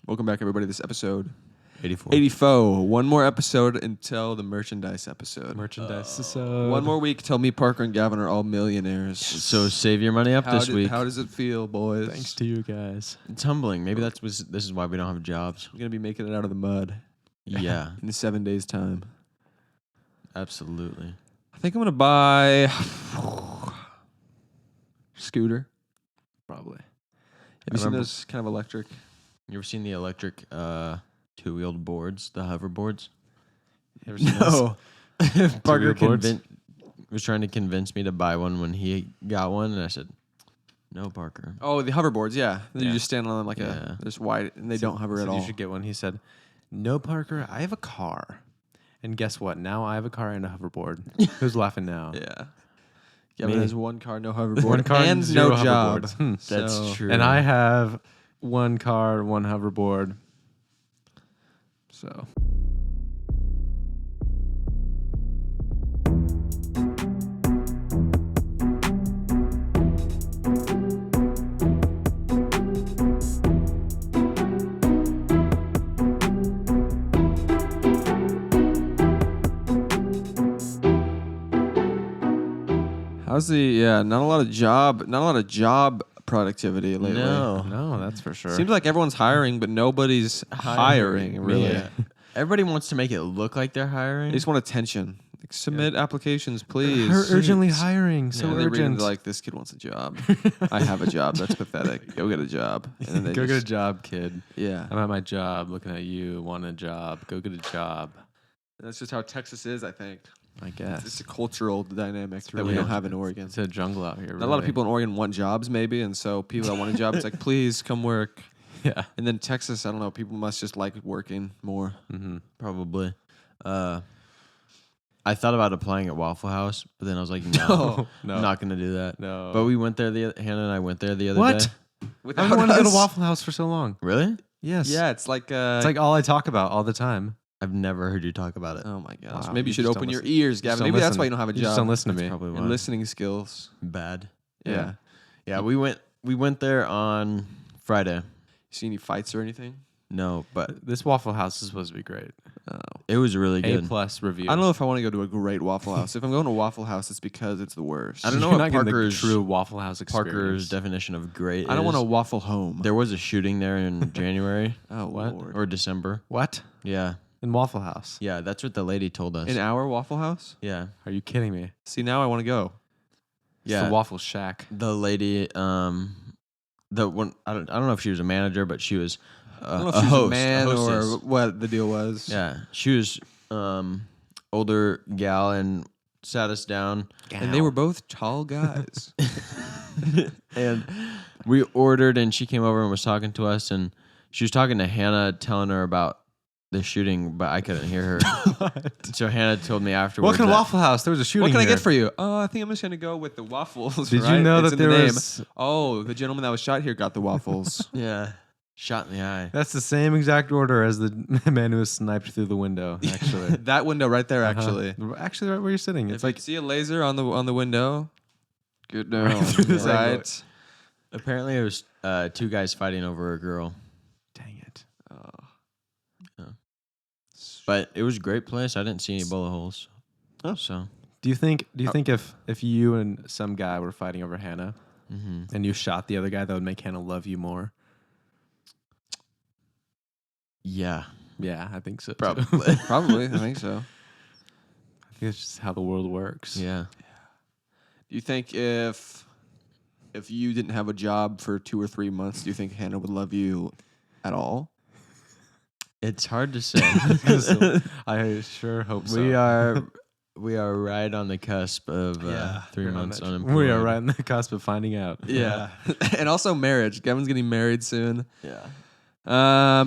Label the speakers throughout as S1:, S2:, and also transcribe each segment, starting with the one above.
S1: Welcome back, everybody. This episode
S2: 84.
S1: 84. One more episode until the merchandise episode.
S3: One
S1: more week till me, Parker, and Gavin are all millionaires.
S2: So save your money up this week.
S1: How does it feel, boys?
S3: Thanks to you guys.
S2: It's humbling. Maybe this is why we don't have jobs.
S1: We're going to be making it out of the mud.
S2: Yeah.
S1: In 7 days' time.
S2: Absolutely.
S1: I think I'm going to buy scooter.
S3: Probably.
S1: Have you seen those kind of electric?
S2: You ever seen the electric two-wheeled boards, the hoverboards?
S3: You ever seen
S1: No.
S2: Parker
S3: boards?
S2: was trying to convince me to buy one when he got one, and I said, no, Parker.
S1: Oh, the hoverboards, yeah. Then you
S3: Yeah.
S1: just stand on them like this wide, and they don't hover at all.
S3: You should get one. He said, "No, Parker, I have a car." And guess what? Now I have a car and a hoverboard. Who's laughing now?
S1: Yeah. Gavin
S2: Me.
S1: has one car, no hoverboard.
S3: One car
S1: and
S3: zero
S1: no job.
S3: hoverboards.
S2: That's true.
S3: And I have one car, one hoverboard. So.
S1: How's not a lot of job productivity lately.
S3: No, that's for sure.
S1: Seems like everyone's hiring, but nobody's hiring really.
S2: Yeah. Everybody wants to make it look like they're hiring.
S1: They just want attention. Like, submit applications, please.
S3: Urgently hiring. So
S1: And they read
S3: urgent.
S1: into, like, this kid wants a job. I have a job. That's pathetic. Go get a job. And then they
S3: Go get a
S1: just-
S3: job, kid.
S1: Yeah.
S3: I'm at my job looking at you, want a job. Go get a job.
S1: That's just how Texas is, I think.
S3: I guess.
S1: It's a cultural dynamic that we
S3: really
S1: don't have in Oregon.
S3: It's a jungle out here.
S1: Not a lot of people in Oregon want jobs, maybe, and so people that want a job, it's like, please come work.
S3: Yeah.
S1: And then Texas, I don't know, people must just like working more.
S3: Mm-hmm.
S2: Probably. I thought about applying at Waffle House, but then I was like, no,
S3: No.
S2: I'm not going to do that.
S3: No.
S2: But we went there, Hannah and I went there the other
S3: What?
S2: day.
S1: Without
S3: I've been wanting to go
S1: us?
S3: to Waffle House for so long.
S2: Really?
S3: Yes.
S1: Yeah, it's like
S3: It's like all I talk about all the time.
S2: I've never heard you talk about it.
S1: oh my gosh.
S3: Wow,
S1: Maybe you
S3: you
S1: should
S3: just
S1: open
S3: don't
S1: your
S3: listen.
S1: ears,
S3: You just
S1: Gavin.
S3: don't
S1: Maybe that's
S3: listen.
S1: why you don't have a
S3: You
S1: job.
S3: just don't listen to
S2: That's
S3: me.
S2: probably
S1: And
S2: why.
S1: listening skills.
S2: Bad.
S1: Yeah.
S2: Yeah, we went there on Friday.
S1: You see any fights or anything?
S2: No, but
S3: This Waffle House is supposed to be great.
S1: Oh.
S2: it was really
S3: A
S2: good.
S3: plus review.
S1: I don't know if I want to go to a great Waffle House. If I'm going to Waffle House, it's because it's the worst.
S2: I don't know
S3: You're
S2: what
S3: not getting the
S2: Parker's
S3: true Waffle House experience.
S2: Parker's definition of great.
S1: I don't
S2: is.
S1: want a waffle home.
S2: There was a shooting there in January
S1: Oh,
S3: What?
S1: Lord.
S2: or December.
S3: What?
S2: Yeah,
S3: In Waffle House?
S2: yeah, that's what the lady told us.
S1: In our Waffle House?
S2: Yeah,
S3: Are you kidding me?
S1: See, now I want to go.
S3: It's
S2: yeah.
S3: the Waffle Shack.
S2: The lady, the one I don't know if she was a manager, but she was
S1: I don't know if
S2: a
S1: she's
S2: host,
S1: a man or
S2: hostess.
S1: what the deal was.
S2: Yeah, she was older gal and sat us down,
S1: And they were both tall guys.
S2: and we ordered, and she came over and was talking to us, and she was talking to Hannah, telling her about the shooting, but I couldn't hear her. So Hannah told me afterwards.
S3: Welcome to
S2: that-
S3: Waffle House. There was a shooting
S1: What can I
S3: here.
S1: get for you? Oh, I think I'm just going to go with the waffles.
S3: Did you
S1: right?
S3: know
S1: It's
S3: that
S1: in the
S3: there
S1: name.
S3: was...
S1: Oh, the gentleman that was shot here got the waffles.
S2: Yeah, shot in the eye.
S3: That's the same exact order as the man who was sniped through the window, actually.
S1: That window right there, actually.
S3: Actually, right where you're sitting.
S1: It's
S3: It's
S1: like
S3: like...
S1: see a laser on the window. Good now,
S3: Right through this
S1: right?
S2: Apparently, it was two guys fighting over a girl,
S3: Dang it.
S2: but it was a great place. I didn't see any bullet holes.
S1: Oh.
S2: So,
S3: Do you think if you and some guy were fighting over Hannah and you shot the other guy, that would make Hannah love you more?
S2: yeah,
S3: Yeah, I think so. too.
S2: probably.
S1: Probably, I think so.
S3: I think it's just how the world works.
S2: Yeah.
S1: Do you think if you didn't have a job for 2 or 3 months, do you think Hannah would love you at all?
S2: It's hard to say.
S3: I sure hope so.
S2: We are right on the cusp of 3 months unemployed.
S3: We are right on the cusp of finding out.
S1: Yeah. And also marriage. Gavin's getting married soon.
S2: Yeah.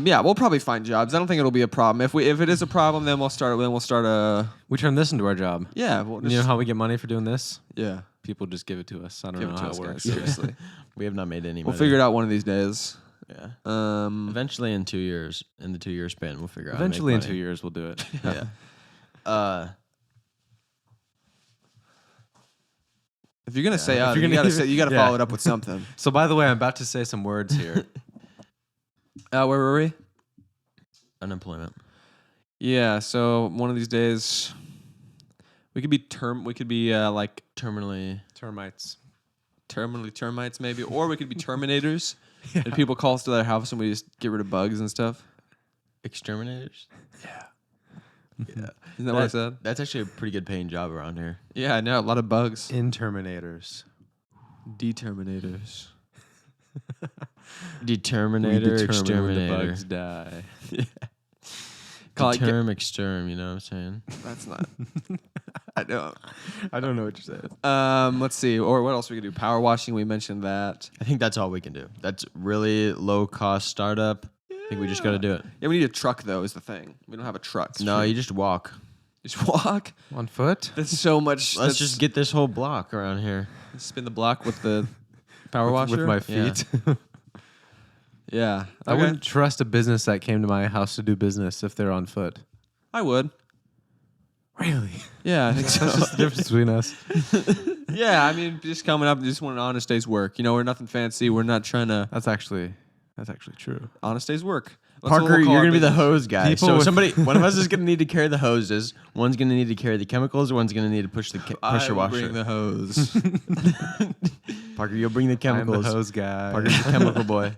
S1: Yeah, we'll probably find jobs. I don't think it'll be a problem. If it is a problem, then we'll start a
S3: We turn this into our job.
S1: yeah, we'll just,
S3: You know how we get money for doing this?
S1: yeah.
S3: People just give it to us. I don't
S1: Give
S3: know
S1: it to
S3: how
S1: us,
S3: it
S1: guys.
S3: works.
S1: Seriously.
S2: We have not made any
S1: We'll
S2: money.
S1: figure it out one of these days.
S2: Yeah.
S1: Eventually.
S2: Eventually, in 2 years, in the 2 year span, we'll figure out.
S3: Eventually, in
S2: how to
S3: 2
S2: make
S3: years, we'll do it.
S2: money. Yeah.
S1: If you're gonna say
S3: If you're
S1: you
S3: gonna-
S1: gotta say, you gotta
S3: yeah.
S1: follow it up with something.
S3: So, by the way, I'm about to say some words here.
S1: Where were we?
S2: unemployment.
S1: Yeah. So one of these days, we could be like
S2: Terminally.
S1: termites maybe, or we could be Terminators, and people call us to their house and we just get rid of bugs and stuff.
S2: Exterminators?
S1: Yeah.
S2: Yeah.
S1: Isn't that what I said?
S2: That's actually a pretty good paying job around here.
S1: Yeah, I know. A lot of bugs.
S3: Terminators.
S1: Determinators.
S2: Determinator, exterminator.
S3: When the bugs die.
S1: Call it
S2: Exterm, you know what I'm saying?
S1: That's not. I don't know what you're saying. Let's see. Or what else we could do? Power washing. We mentioned that.
S2: I think that's all we can do. That's really low cost startup. I think we just got to do it.
S1: Yeah, we need a truck though. Is the thing. We don't have a truck.
S2: No, you just walk.
S1: Just walk
S3: on foot.
S1: That's so much.
S2: Let's just get this whole block around here.
S1: Spin the block with the power washer
S3: with my feet.
S1: Yeah.
S3: I wouldn't trust a business that came to my house to do business if they're on foot.
S1: I would.
S3: Really?
S1: Yeah, I think so.
S3: That's just the difference between us.
S1: Yeah, I mean, just coming up and just want an honest day's work. You know, we're nothing fancy. We're not trying to.
S3: That's actually true.
S1: Honest day's work. That's
S2: Parker,
S1: what we'll call
S2: you're
S1: our
S2: going to be the
S1: business.
S2: hose guy.
S3: People
S2: So
S3: with-
S2: one of us is going to need to carry the hoses. One's going to need to carry the chemicals. One's going to need to push the pressure
S1: I will
S2: washer.
S1: bring the hose.
S2: Parker, you'll bring the chemicals.
S3: I'm the hose guy.
S2: Parker's the chemical boy.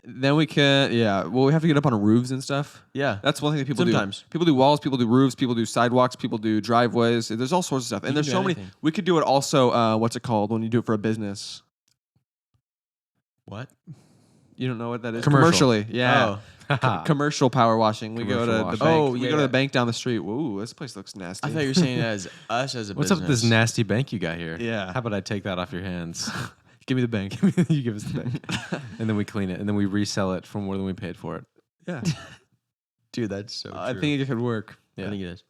S1: Then we can, yeah. Well, we have to get up on roofs and stuff.
S2: Yeah.
S1: That's one thing that people
S2: Sometimes.
S1: do. People do walls, people do roofs, people do sidewalks, people do driveways. There's all sorts of stuff. And
S2: You
S1: there's
S2: can
S1: so
S2: do
S1: many.
S2: anything.
S1: We could do it also, what's it called when you do it for a business?
S2: What?
S1: You don't know what that is?
S3: Commercial.
S1: Commercially. Yeah.
S3: Oh.
S1: Commercial power washing. We go
S3: Commercial
S1: to the
S3: washing.
S1: bank.
S2: Oh,
S1: we
S2: yeah,
S1: go to
S2: yeah.
S1: the bank down the street. Whoa, this place looks nasty.
S2: I thought you were saying it as us as a
S3: What's
S2: business.
S3: up with this nasty bank you got here?
S1: Yeah.
S3: How about I take that off your hands?
S1: Give me the bank.
S3: You give us the bank. And then we clean it. And then we resell it for more than we paid for it.
S1: Yeah.
S2: Dude, that's so true.
S1: I think it could work.
S2: I think it is.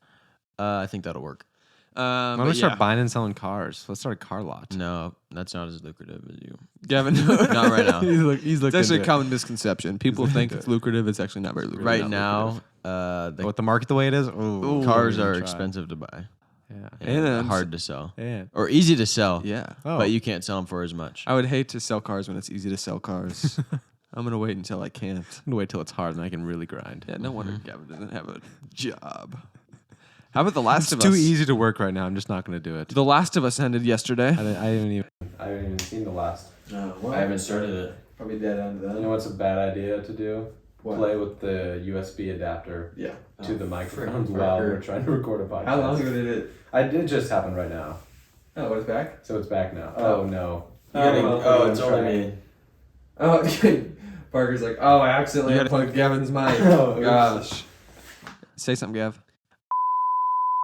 S2: I think that'll work.
S3: Why don't
S1: But
S3: we start
S1: yeah.
S3: buying and selling cars? Let's start a car lot.
S2: No, that's not as lucrative as you.
S1: Gavin.
S2: Not right now.
S3: He's
S1: It's actually a common misconception. People think
S3: into
S1: it's lucrative. It's actually not very lucrative.
S2: Right
S3: not
S2: now, the
S3: With the market the way it is, ooh,
S2: cars
S3: we're
S2: are
S3: gonna try.
S2: expensive to buy.
S3: Yeah.
S1: And-
S2: hard to sell.
S3: And
S2: Or easy to sell.
S1: Yeah.
S3: Oh.
S2: But you can't sell them for as much.
S1: I would hate to sell cars when it's easy to sell cars. I'm gonna wait until I can't.
S3: I'm gonna wait till it's hard and I can really grind.
S1: Yeah, no wonder Gavin doesn't have a job. How about The Last
S3: It's
S1: of
S3: too
S1: Us?
S3: easy to work right now. I'm just not gonna do it.
S1: The Last of Us ended yesterday.
S3: I haven't even seen the last.
S2: I haven't started it.
S1: Probably dead end
S3: You know what's a bad idea to do?
S1: What?
S3: Play with the USB adapter
S1: Yeah.
S3: to the microphone
S1: frick,
S3: while
S1: Parker.
S3: we're trying to record a podcast.
S1: did it?
S3: I did just happen right now,
S1: Oh, what is back?
S3: so it's back now. Oh no.
S2: it's only me.
S1: Oh, Parker's like, oh, I accidentally unplugged Gavin's mic.
S3: Oh,
S1: gosh. Say something, Gav.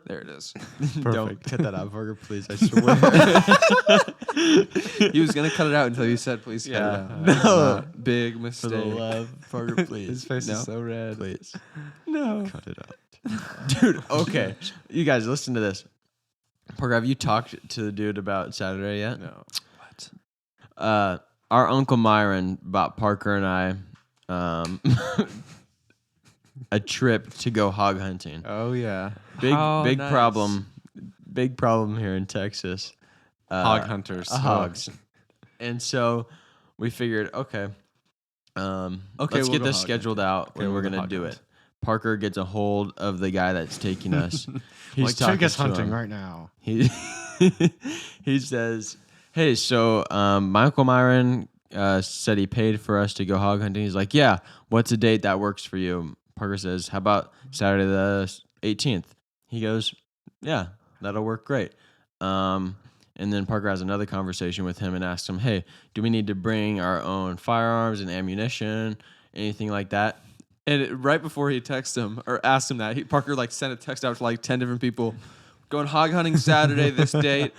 S1: There it is.
S2: Don't cut that out, Parker, please. I swear.
S1: He was gonna cut it out until you said, "Please cut
S3: Yeah.
S1: it out."
S2: No.
S1: Big
S2: For
S1: mistake.
S2: the love, Parker, please.
S3: His face
S1: No.
S3: is so red.
S2: Please.
S1: No.
S2: Cut it out. Dude, okay. You guys, listen to this. Parker, have you talked to the dude about Saturday yet?
S3: No.
S2: Our Uncle Myron bought Parker and I a trip to go hog hunting.
S3: Oh yeah.
S2: Big
S1: How
S2: big
S1: nice.
S2: problem. Big problem here in Texas.
S3: Hog hunters.
S2: Hogs. And so we figured, okay,
S1: Okay,
S2: let's
S1: we'll
S2: get
S1: go
S2: this
S1: hog
S2: scheduled out
S3: Okay,
S2: and we're
S3: we'll go
S2: gonna
S3: hog
S2: do
S3: hunt.
S2: it. Parker gets a hold of the guy that's taking us. He's
S3: Take us
S2: talking to
S3: hunting
S2: him.
S3: right now.
S2: He he says, "Hey, so my Uncle Myron said he paid for us to go hog hunting." He's like, "Yeah, what's a date that works for you?" Parker says, "How about Saturday the 18th?" He goes, "Yeah, that'll work great." And then Parker has another conversation with him and asks him, "Hey, do we need to bring our own firearms and ammunition, anything like that?"
S1: And right before he texted him or asked him that, Parker like sent a text out to like 10 different people. Going hog hunting Saturday, this date.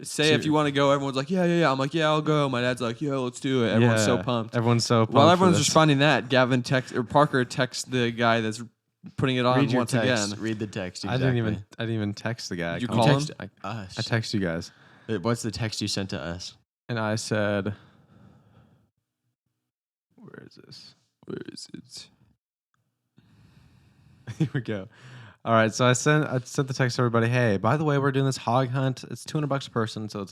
S1: Say if you want to go. Everyone's like, yeah. I'm like, yeah, I'll go. My dad's like, yeah, let's do it. Everyone's so pumped.
S3: Everyone's so pumped.
S1: While
S3: for
S1: everyone's
S3: this.
S1: responding that, Parker texts the guy that's putting it on
S2: Read your
S1: once
S2: text.
S1: again.
S2: Read the text.
S3: I
S2: Exactly.
S3: didn't even text the guy.
S1: Did you
S3: I
S1: call
S3: text-
S1: him?
S2: Us.
S3: I text you guys,
S2: What's the text you sent to us?
S3: and I said, "Where is this?
S1: Where is it?
S3: Here we go." All right, so I sent the text to everybody. Hey, by the way, we're doing this hog hunt. It's $200 a person, so it's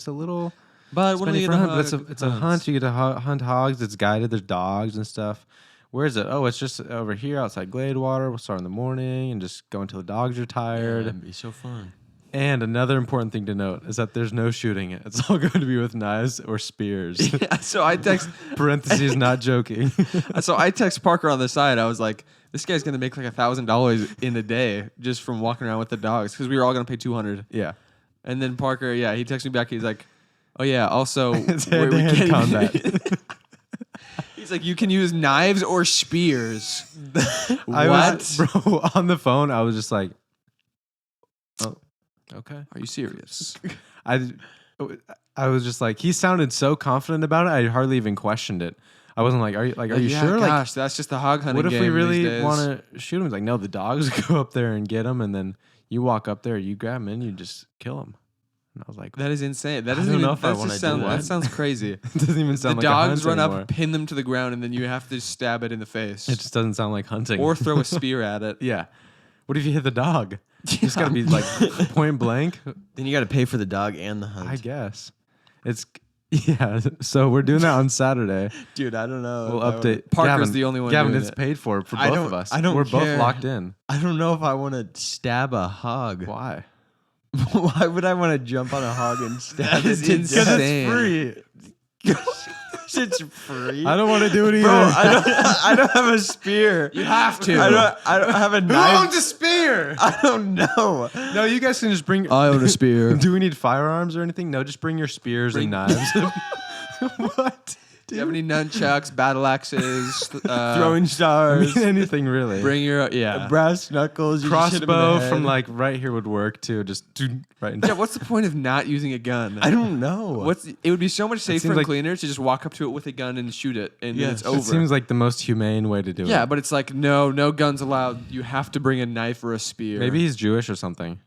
S3: a little.
S1: But when
S3: spendy
S1: we
S3: for a hunt, but it's a hunt. You get to hunt hogs. It's guided. There's dogs and stuff. Where is it? Oh, it's just over here outside Gladewater. We'll start in the morning and just go until the dogs are tired.
S2: That'd be so fun.
S3: And another important thing to note is that there's no shooting it. It's all going to be with knives or spears.
S1: Yeah, so I text
S3: Parentheses, not joking.
S1: Parker on the side. I was like, this guy's gonna make like $1,000 in a day just from walking around with the dogs because we were all gonna pay $200.
S3: Yeah.
S1: And then Parker, he texted me back. He's like, oh yeah, also
S3: It's hand-to-hand combat.
S1: He's like, you can use knives or spears.
S3: Bro, on the phone, I was just like, oh, okay.
S1: Are you serious?
S3: I was just like, he sounded so confident about it. I hardly even questioned it. I wasn't like, are you
S1: Yeah,
S3: sure?
S1: Gosh, that's just the hog hunting.
S3: What if
S1: game
S3: we
S1: these
S3: really
S1: days.
S3: want to shoot him? He's like, no, the dogs go up there and get him, and then you walk up there, you grab him, and you just kill him. And I was like,
S1: That is insane. That
S3: I
S1: doesn't
S3: don't
S1: even
S3: know if I
S1: that
S3: wanna
S1: just
S3: do
S1: sound-
S3: that.
S1: That sounds crazy.
S3: it doesn't even
S1: The
S3: sound like
S1: dogs
S3: a hunt
S1: run
S3: anymore.
S1: up, pin them to the ground, and then you have to stab it in the face.
S3: It just doesn't sound like hunting.
S1: or throw a spear at it.
S3: yeah. What if you hit the dog? It's got to be like point blank.
S2: Then you got to pay for the dog and the hunt.
S3: I guess. Yeah. So we're doing that on Saturday.
S2: Dude, I don't know.
S3: We'll update.
S1: Parker's
S3: Gavin,
S1: the only one
S3: Gavin,
S1: doing
S3: it's
S1: it.
S3: paid for
S2: I
S3: both
S2: don't-
S3: of us.
S2: I don't
S3: We're
S2: care.
S3: both locked in.
S2: I don't know if I want to stab a hog.
S3: Why?
S2: Why would I want to jump on a hog and stab
S1: That is
S2: it to
S1: insane.
S2: death?
S3: It's free.
S2: It's free.
S3: I don't want to do it either.
S2: Bro, I don't have a spear.
S1: You have to.
S2: I don't have a
S3: Who
S2: knife.
S3: owns a spear?
S2: I don't know.
S3: No, you guys can just bring.
S1: I own a spear.
S3: Do we need firearms or anything? No, just bring your spears and knives. What?
S1: Do you have any nunchucks, battle axes,
S2: Throwing
S3: I
S2: stars.
S3: mean, anything really.
S1: Bring your
S2: brass knuckles. You just hit 'em in the
S3: Crossbow
S2: head.
S3: from like right here would work too. Just right into
S1: Yeah, what's the point of not using a gun?
S2: I don't know.
S1: It would be so much safer
S3: seems
S1: and
S3: like-
S1: cleaner to just walk up to it with a gun and shoot it, and then
S2: Yes.
S1: it's over.
S3: It seems like the most humane way to do it.
S1: yeah, but it's like no guns allowed. You have to bring a knife or a spear.
S3: Maybe he's Jewish or something.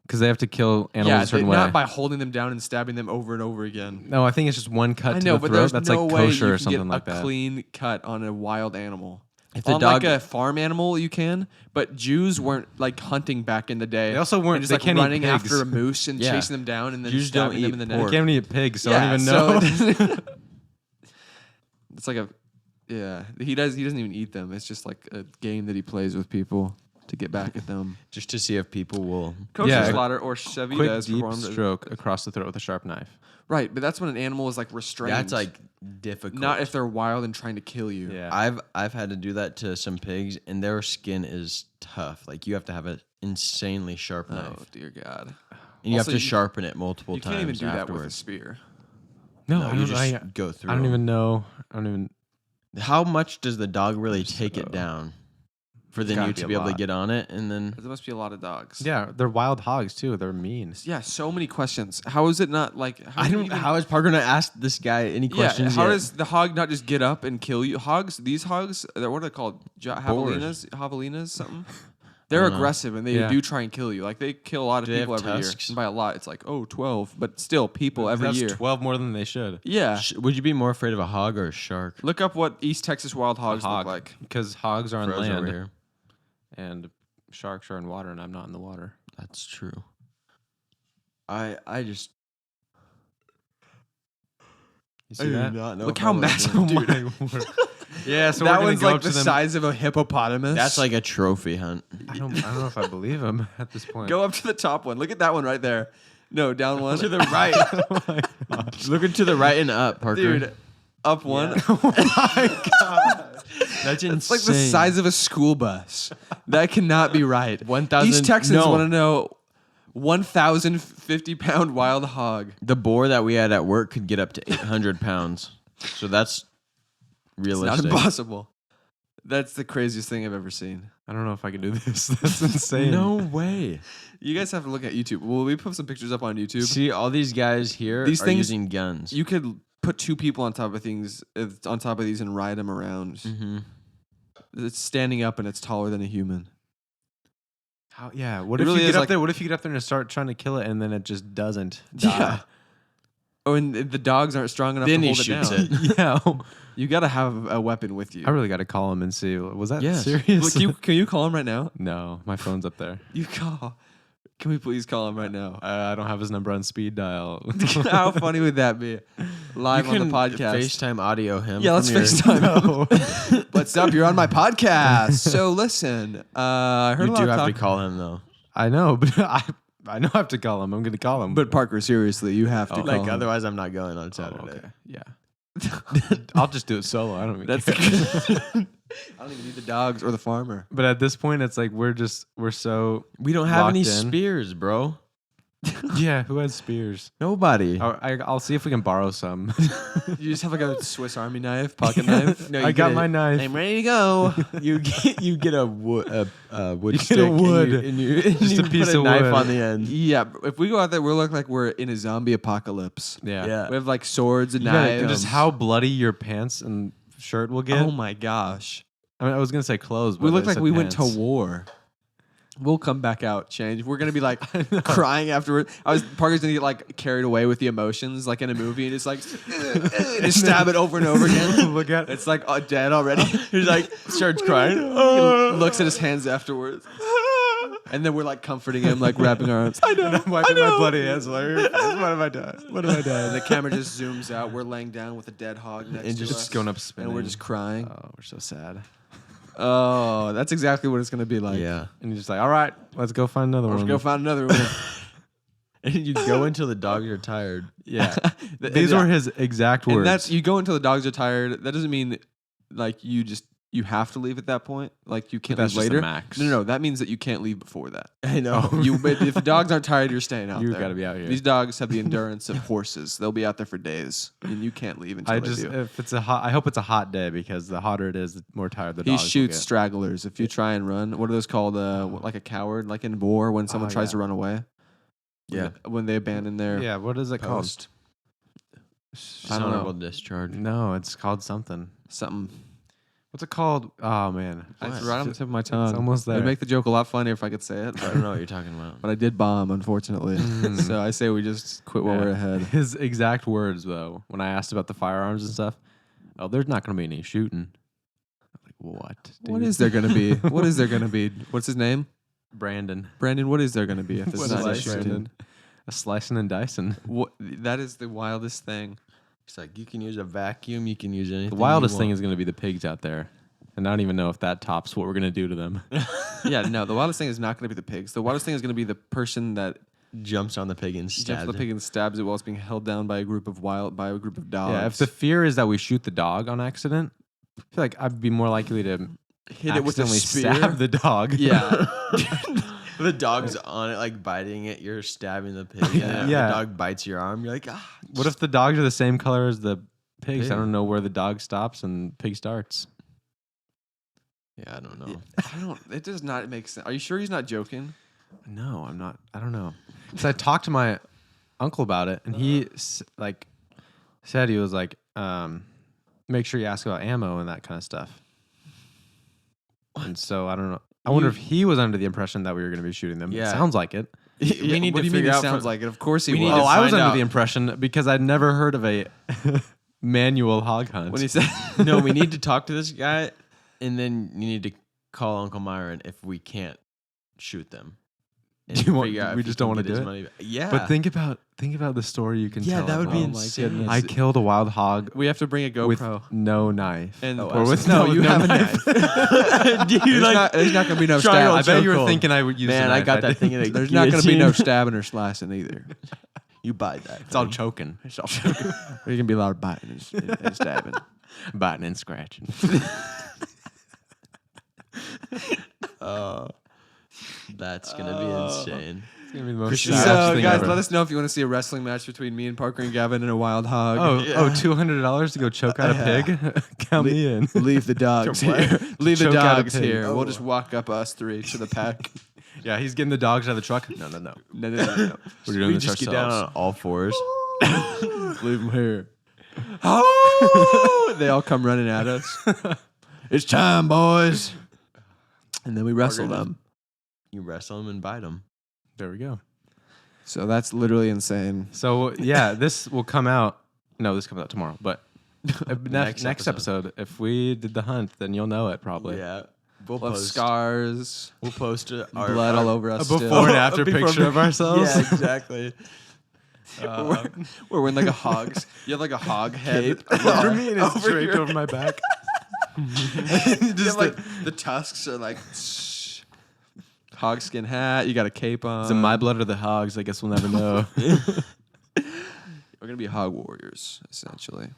S3: Because they have to kill animals
S1: yeah,
S3: a certain
S1: not
S3: way.
S1: by holding them down and stabbing them over and over again.
S3: No, I think it's just one cut
S1: I
S3: to
S1: know,
S3: the
S1: but
S3: throat.
S1: there's
S3: That's
S1: no
S3: like
S1: way
S3: kosher
S1: you
S3: or
S1: can
S3: something
S1: get
S3: like
S1: a
S3: that.
S1: clean cut on a wild animal.
S2: If the
S1: On
S2: dog,
S1: like a farm animal, you can, but Jews weren't like hunting back in the day.
S3: They also weren't-
S1: and just
S3: they
S1: like
S3: can't eat
S1: running
S3: pigs.
S1: after a moose and
S2: Yeah.
S1: chasing them down and then
S2: Jews don't
S1: stabbing them in
S2: eat
S1: the
S3: You
S1: neck.
S3: can't even eat pigs, so
S1: Yeah,
S3: I don't even know.
S1: It's like he doesn't even eat them. It's just like a game that he plays with people to get back at them.
S2: just to see if people will.
S1: Kosher
S3: Yeah.
S1: slaughter or Chevita
S3: Quick,
S1: is
S3: deep
S1: performed.
S3: stroke across the throat with a sharp knife.
S1: Right, but that's when an animal is like restrained.
S2: That's like difficult.
S1: not if they're wild and trying to kill you.
S3: Yeah.
S2: I've had to do that to some pigs, and their skin is tough. Like you have to have an insanely sharp
S1: Oh
S2: knife,
S1: dear God!
S2: and you have
S1: Also,
S2: to
S1: you-
S2: sharpen it multiple
S1: You
S2: times.
S1: can't even do that with a
S2: afterwards.
S1: spear.
S3: No,
S2: No,
S3: I
S2: you
S3: don't,
S2: just go through.
S3: I don't even know. I don't even.
S2: How much does the dog really
S3: Just,
S2: take it down for then
S3: gotta
S2: you
S3: be
S2: to
S3: a
S2: be able to
S3: lot.
S2: get on it, and then
S1: There must be a lot of dogs.
S3: Yeah, they're wild hogs too. They're mean.
S1: Yeah, so many questions. How is it not like? How
S2: I
S1: do you
S2: don't.
S1: even-
S2: How is Parker gonna ask this guy any questions?
S1: How
S2: yet?
S1: does the hog not just get up and kill you? These hogs, what are they called? Javelinas, something. They're
S2: don't know.
S1: aggressive and they
S3: Yeah.
S1: do try and kill you. Like they kill a lot of
S2: Do they
S1: people
S2: have
S1: every
S2: tusks?
S1: year. And by a lot, it's like 12, but still people every
S3: That's
S1: year.
S3: 12 more than they should.
S1: Yeah.
S2: Would you be more afraid of a hog or a shark?
S1: Look up what East Texas wild hogs
S3: Hog.
S1: look like.
S3: Because hogs are on
S2: Froze over
S3: land
S2: here.
S3: and sharks are in water, and I'm not in the water.
S2: That's true. I just
S3: You see that?
S2: not know.
S1: Look how massive one.
S3: Yeah, so
S1: that
S3: we're gonna
S1: one's
S3: go
S1: like
S3: up to
S1: the
S3: them.
S1: size of a hippopotamus.
S2: That's like a trophy hunt.
S3: I don't know if I believe him at this point.
S1: Go up to the top one. Look at that one right there. No, down one.
S2: To the right.
S3: Oh my gosh.
S2: Looking to the right and up, Parker.
S1: Dude, up one.
S2: That's insane.
S1: It's like the size of a school bus. That cannot be right.
S2: 1,000
S1: East Texans
S2: no.
S1: want to know 1,050-pound wild hog.
S2: The boar that we had at work could get up to 800 pounds. So that's
S1: It's
S2: realistic.
S1: not impossible. That's the craziest thing I've ever seen.
S3: I don't know if I can do this. That's insane.
S2: No way.
S1: You guys have to look at YouTube. Will we put some pictures up on YouTube?
S2: See, all these guys here
S1: These
S2: are
S1: things-
S2: using guns.
S1: You could put two people on top of things, on top of these, and ride them around.
S2: Mm-hmm.
S1: It's standing up and it's taller than a human.
S3: How, yeah. What
S1: It
S3: if
S1: really
S3: you
S1: is
S3: get up
S1: like-
S3: there? What if you get up there and start trying to kill it, and then it just doesn't?
S1: Yeah.
S3: Die?
S1: Oh, and the dogs aren't strong enough
S2: Then
S1: to
S2: he
S1: hold it
S2: shoots
S1: down.
S2: it.
S3: Yeah.
S1: You got to have a weapon with you.
S3: I really got to call him and see. Was that
S2: Yes.
S3: serious?
S1: Look, can you call him right now?
S3: No, my phone's up there.
S1: You call. Can we please call him right now?
S3: I don't have his number on speed dial.
S1: How funny would that be? Live
S2: You
S1: on the
S2: can
S1: podcast.
S2: FaceTime audio him.
S1: Yeah, let's
S2: from your-
S1: FaceTime him. What's up? You're on my podcast. So listen, I heard
S2: You
S1: a
S2: do
S1: lot of
S2: have to
S1: talk.
S2: call him though.
S3: I know, but I know I have to call him. I'm going to call him.
S1: But Parker, seriously, you have to call
S2: Like
S1: him.
S2: otherwise, I'm not going on
S3: Oh,
S2: Saturday.
S3: okay. Yeah. I'll just do it solo. I don't even
S1: That's
S3: care.
S1: I don't even need the dogs or the farmer.
S3: But at this point, it's like we're so
S2: We don't have any
S3: Locked in.
S2: spears, bro.
S3: yeah. Who has spears?
S2: Nobody.
S3: I'll see if we can borrow some.
S1: You just have like a Swiss Army knife, pocket knife.
S2: No,
S3: I
S2: you
S3: got
S2: get
S3: my
S2: a-
S3: knife.
S2: I'm ready to go. You get a wood wood
S3: You
S2: stick
S3: get a wood.
S2: and you
S3: Just a
S2: put
S3: piece
S2: a
S3: of
S2: knife
S3: wood.
S2: on the end.
S1: Yeah, if we go out there, we'll look like we're in a zombie apocalypse.
S3: Yeah.
S2: Yeah.
S1: We have like swords and
S3: You gotta-
S1: knives.
S3: just how bloody your pants and shirt will get.
S1: Oh my gosh.
S3: I mean, I was gonna say clothes, but
S1: We look
S3: I
S1: like
S3: said
S1: we went to
S3: pants.
S1: war. We'll come back out, change. We're gonna be like crying afterward. Parker's gonna get like carried away with the emotions, like in a movie, and just like just stab it over and over again.
S3: Look at
S1: It's like dead already.
S2: He's like starts crying.
S1: He looks at his hands afterwards, and then we're like comforting him, like wrapping our arms. I know.
S3: I'm wiping my bloody hands. Like, what have I done? What have I
S1: And
S3: done?
S1: the camera just zooms out. We're laying down with a dead hog next
S2: And
S1: to us,
S3: Just going up spinning.
S1: and we're just crying.
S3: Oh, we're so sad.
S1: Oh, that's exactly what it's gonna be like.
S2: Yeah.
S3: And you're just like, all right, let's go find another
S1: Let's
S3: one.
S1: go find another one.
S2: And you go until the dogs are tired.
S3: Yeah.
S1: And
S3: These
S1: that-
S3: were his exact words.
S1: And that's you go until the dogs are tired. That doesn't mean like you have to leave at that point. Like you can't
S3: That's
S1: leave
S3: just the
S1: later.
S3: max.
S1: No. That means that you can't leave before that.
S2: I know.
S1: But if the dogs aren't tired, you're staying out
S3: You
S1: there.
S3: gotta be out here.
S1: These dogs have the endurance of horses. They'll be out there for days, and you can't leave until
S3: I
S1: they
S3: just
S1: do.
S3: if it's a hot. I hope it's a hot day because the hotter it is, the more tired the
S1: He
S3: dogs will
S1: shoots
S3: get.
S1: stragglers. If you try and run, what are those called? Like a coward, like in war when someone
S3: Oh,
S1: tries
S3: yeah.
S1: to run away.
S2: Yeah.
S1: When they abandon their
S3: Yeah. What is it
S1: post. I don't
S2: Dishonorable
S1: know.
S2: discharge.
S3: called? No, it's called something.
S1: Something.
S3: What's it called? Oh man,
S1: It's right on the tip of my tongue.
S3: It's almost there.
S1: It'd make the joke a lot funnier if I could say it.
S2: I don't know what you're talking about.
S1: But I did bomb, unfortunately.
S3: Mm.
S1: So I say we just quit while
S3: Yeah.
S1: we're ahead.
S3: His exact words though, when I asked about the firearms and stuff. Oh, there's not going to be any shooting. I'm like, what?
S1: What
S3: dude?
S1: is there going to be? What is there going to be? What's his name?
S3: Brandon?
S1: Brandon, what is there going to be if
S3: What
S1: there's
S3: is
S1: not any
S3: that,
S1: shooting?
S3: Brandon? A slicing and dicing.
S1: What, that is the wildest thing.
S2: It's like you can use a vacuum, you can use anything.
S3: The wildest
S2: you
S3: thing
S2: want.
S3: is going to be the pigs out there. And I don't even know if that tops what we're going to do to them.
S1: Yeah, no, the wildest thing is not going to be the pigs. The wildest thing is going to be the person that
S2: jumps on the pig and
S1: jumps
S2: stabs
S1: the pig and stabs it while it's being held down by a group of dogs.
S3: Yeah, if the fear is that we shoot the dog on accident, I feel like I'd be more likely to
S1: hit it with a
S3: accidentally
S1: spear.
S3: stab the dog.
S1: Yeah.
S2: The dog's on it, like biting it. You're stabbing the pig. And then
S3: Yeah.
S2: the dog bites your arm. You're like, ah.
S3: What if the dogs are the same color as the pigs?
S2: Pig.
S3: I don't know where the dog stops and pig starts.
S2: Yeah, I don't know.
S1: I don't. It does not make sense. Are you sure he's not joking?
S3: No, I'm not. I don't know. So I talked to my uncle about it, and he said he was like, make sure you ask about ammo and that kind of stuff. And so I don't know. I wonder if he was under the impression that we were going to be shooting them.
S2: Yeah.
S3: It sounds like it.
S2: We need
S1: What
S2: to
S1: do you mean
S2: figure
S1: it
S2: out
S1: sounds
S2: from-
S1: like it? Of course he
S2: we
S1: was.
S2: need to
S3: Oh, I was
S2: find
S3: under
S2: out.
S3: the impression because I'd never heard of a manual hog hunt.
S1: When he said
S2: No, we need to talk to this guy, and then you need to call Uncle Myron if we can't shoot them. And
S3: Do you want-
S2: figure out
S3: we
S2: if he
S3: just don't
S2: can
S3: wanna
S2: get his
S3: do it?
S2: money back. Yeah,
S3: But think about the story you can
S2: yeah,
S3: tell.
S2: that would be
S1: Oh my
S2: insane.
S1: goodness.
S3: I killed a wild hog
S1: we have to bring a GoPro.
S3: with no knife.
S1: And-
S3: or with
S2: No,
S3: no,
S1: you
S3: no
S1: have a
S3: knife.
S2: Dude,
S1: There's,
S2: like,
S1: there's not going to be no
S2: trying
S1: stab.
S2: to
S3: I bet you were
S2: chokehold.
S3: thinking I would use.
S2: man,
S3: a
S2: I
S3: knife.
S2: got that thing in a
S1: There's not going to be no
S2: guillotine.
S1: stabbing or slicing either.
S2: You buy that.
S3: It's all
S2: thing.
S3: choking,
S1: There's going to be a lot of biting and stabbing.
S3: biting and scratching.
S2: That's gonna be insane.
S3: It's gonna be the most
S2: Christian-
S3: savage
S1: So,
S3: thing
S1: guys,
S3: ever.
S1: let us know if you want to see a wrestling match between me and Parker and Gavin and a wild hog.
S3: $200 to go choke out a pig? Count me in.
S1: Leave the dogs
S2: What?
S1: here. Leave the
S3: Choke out a
S1: dogs
S3: pig.
S1: here.
S2: Oh.
S1: We'll just walk up us three to the pack.
S3: Yeah, he's getting the dogs out of the truck. No.
S1: No, no, no, no.
S3: We're doing
S2: We
S3: this
S2: just get down
S3: ourselves.
S2: on all fours.
S1: Leave them here. Oh! They all come running at us. It's time, boys. And then we wrestle
S2: gonna-
S1: them.
S2: You wrestle them and bite them.
S3: There we go.
S1: So that's literally insane.
S3: So yeah, this will come out. No, this comes out tomorrow. But next
S2: Next
S3: episode, if we did the hunt, then you'll know it probably.
S2: Yeah. We'll
S1: We'll have
S2: post.
S1: scars,
S2: We'll post our
S1: blood all over us.
S3: A before and after
S2: Before-
S3: picture of ourselves.
S2: Yeah, exactly.
S1: We're wearing like a hog's. You have like a hog head.
S3: Over me and it's
S1: Over
S3: draped
S1: your-
S3: over my back.
S1: You have, like the tusks are like hog skin hat. You got a cape on.
S3: Is it my blood or the hogs? I guess we'll never know.
S1: We're gonna be hog warriors, essentially.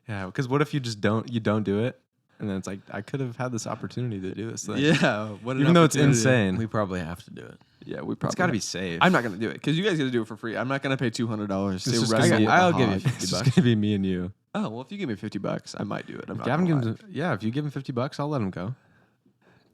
S3: Yeah, because what if you don't do it, and then it's like I could have had this opportunity to do this thing.
S1: Yeah, what an
S3: Even though it's
S1: opportunity.
S3: insane,
S2: We probably have to do it.
S1: Yeah, we probably.
S3: it's got to be
S1: have-
S3: safe.
S1: I'm not gonna do it because you guys got to do it for free. I'm not gonna pay $200
S3: It's
S1: to
S3: just
S1: wrestle
S3: gonna be-
S1: with a
S2: I'll give you
S1: hog.
S2: 50
S3: It's
S2: bucks.
S3: just gonna be me and you.
S1: Oh well, if you give me $50, I might do it. I'm not
S3: Gavin
S1: gonna
S3: gives
S1: lie.
S3: him, if you give him $50, I'll let him go.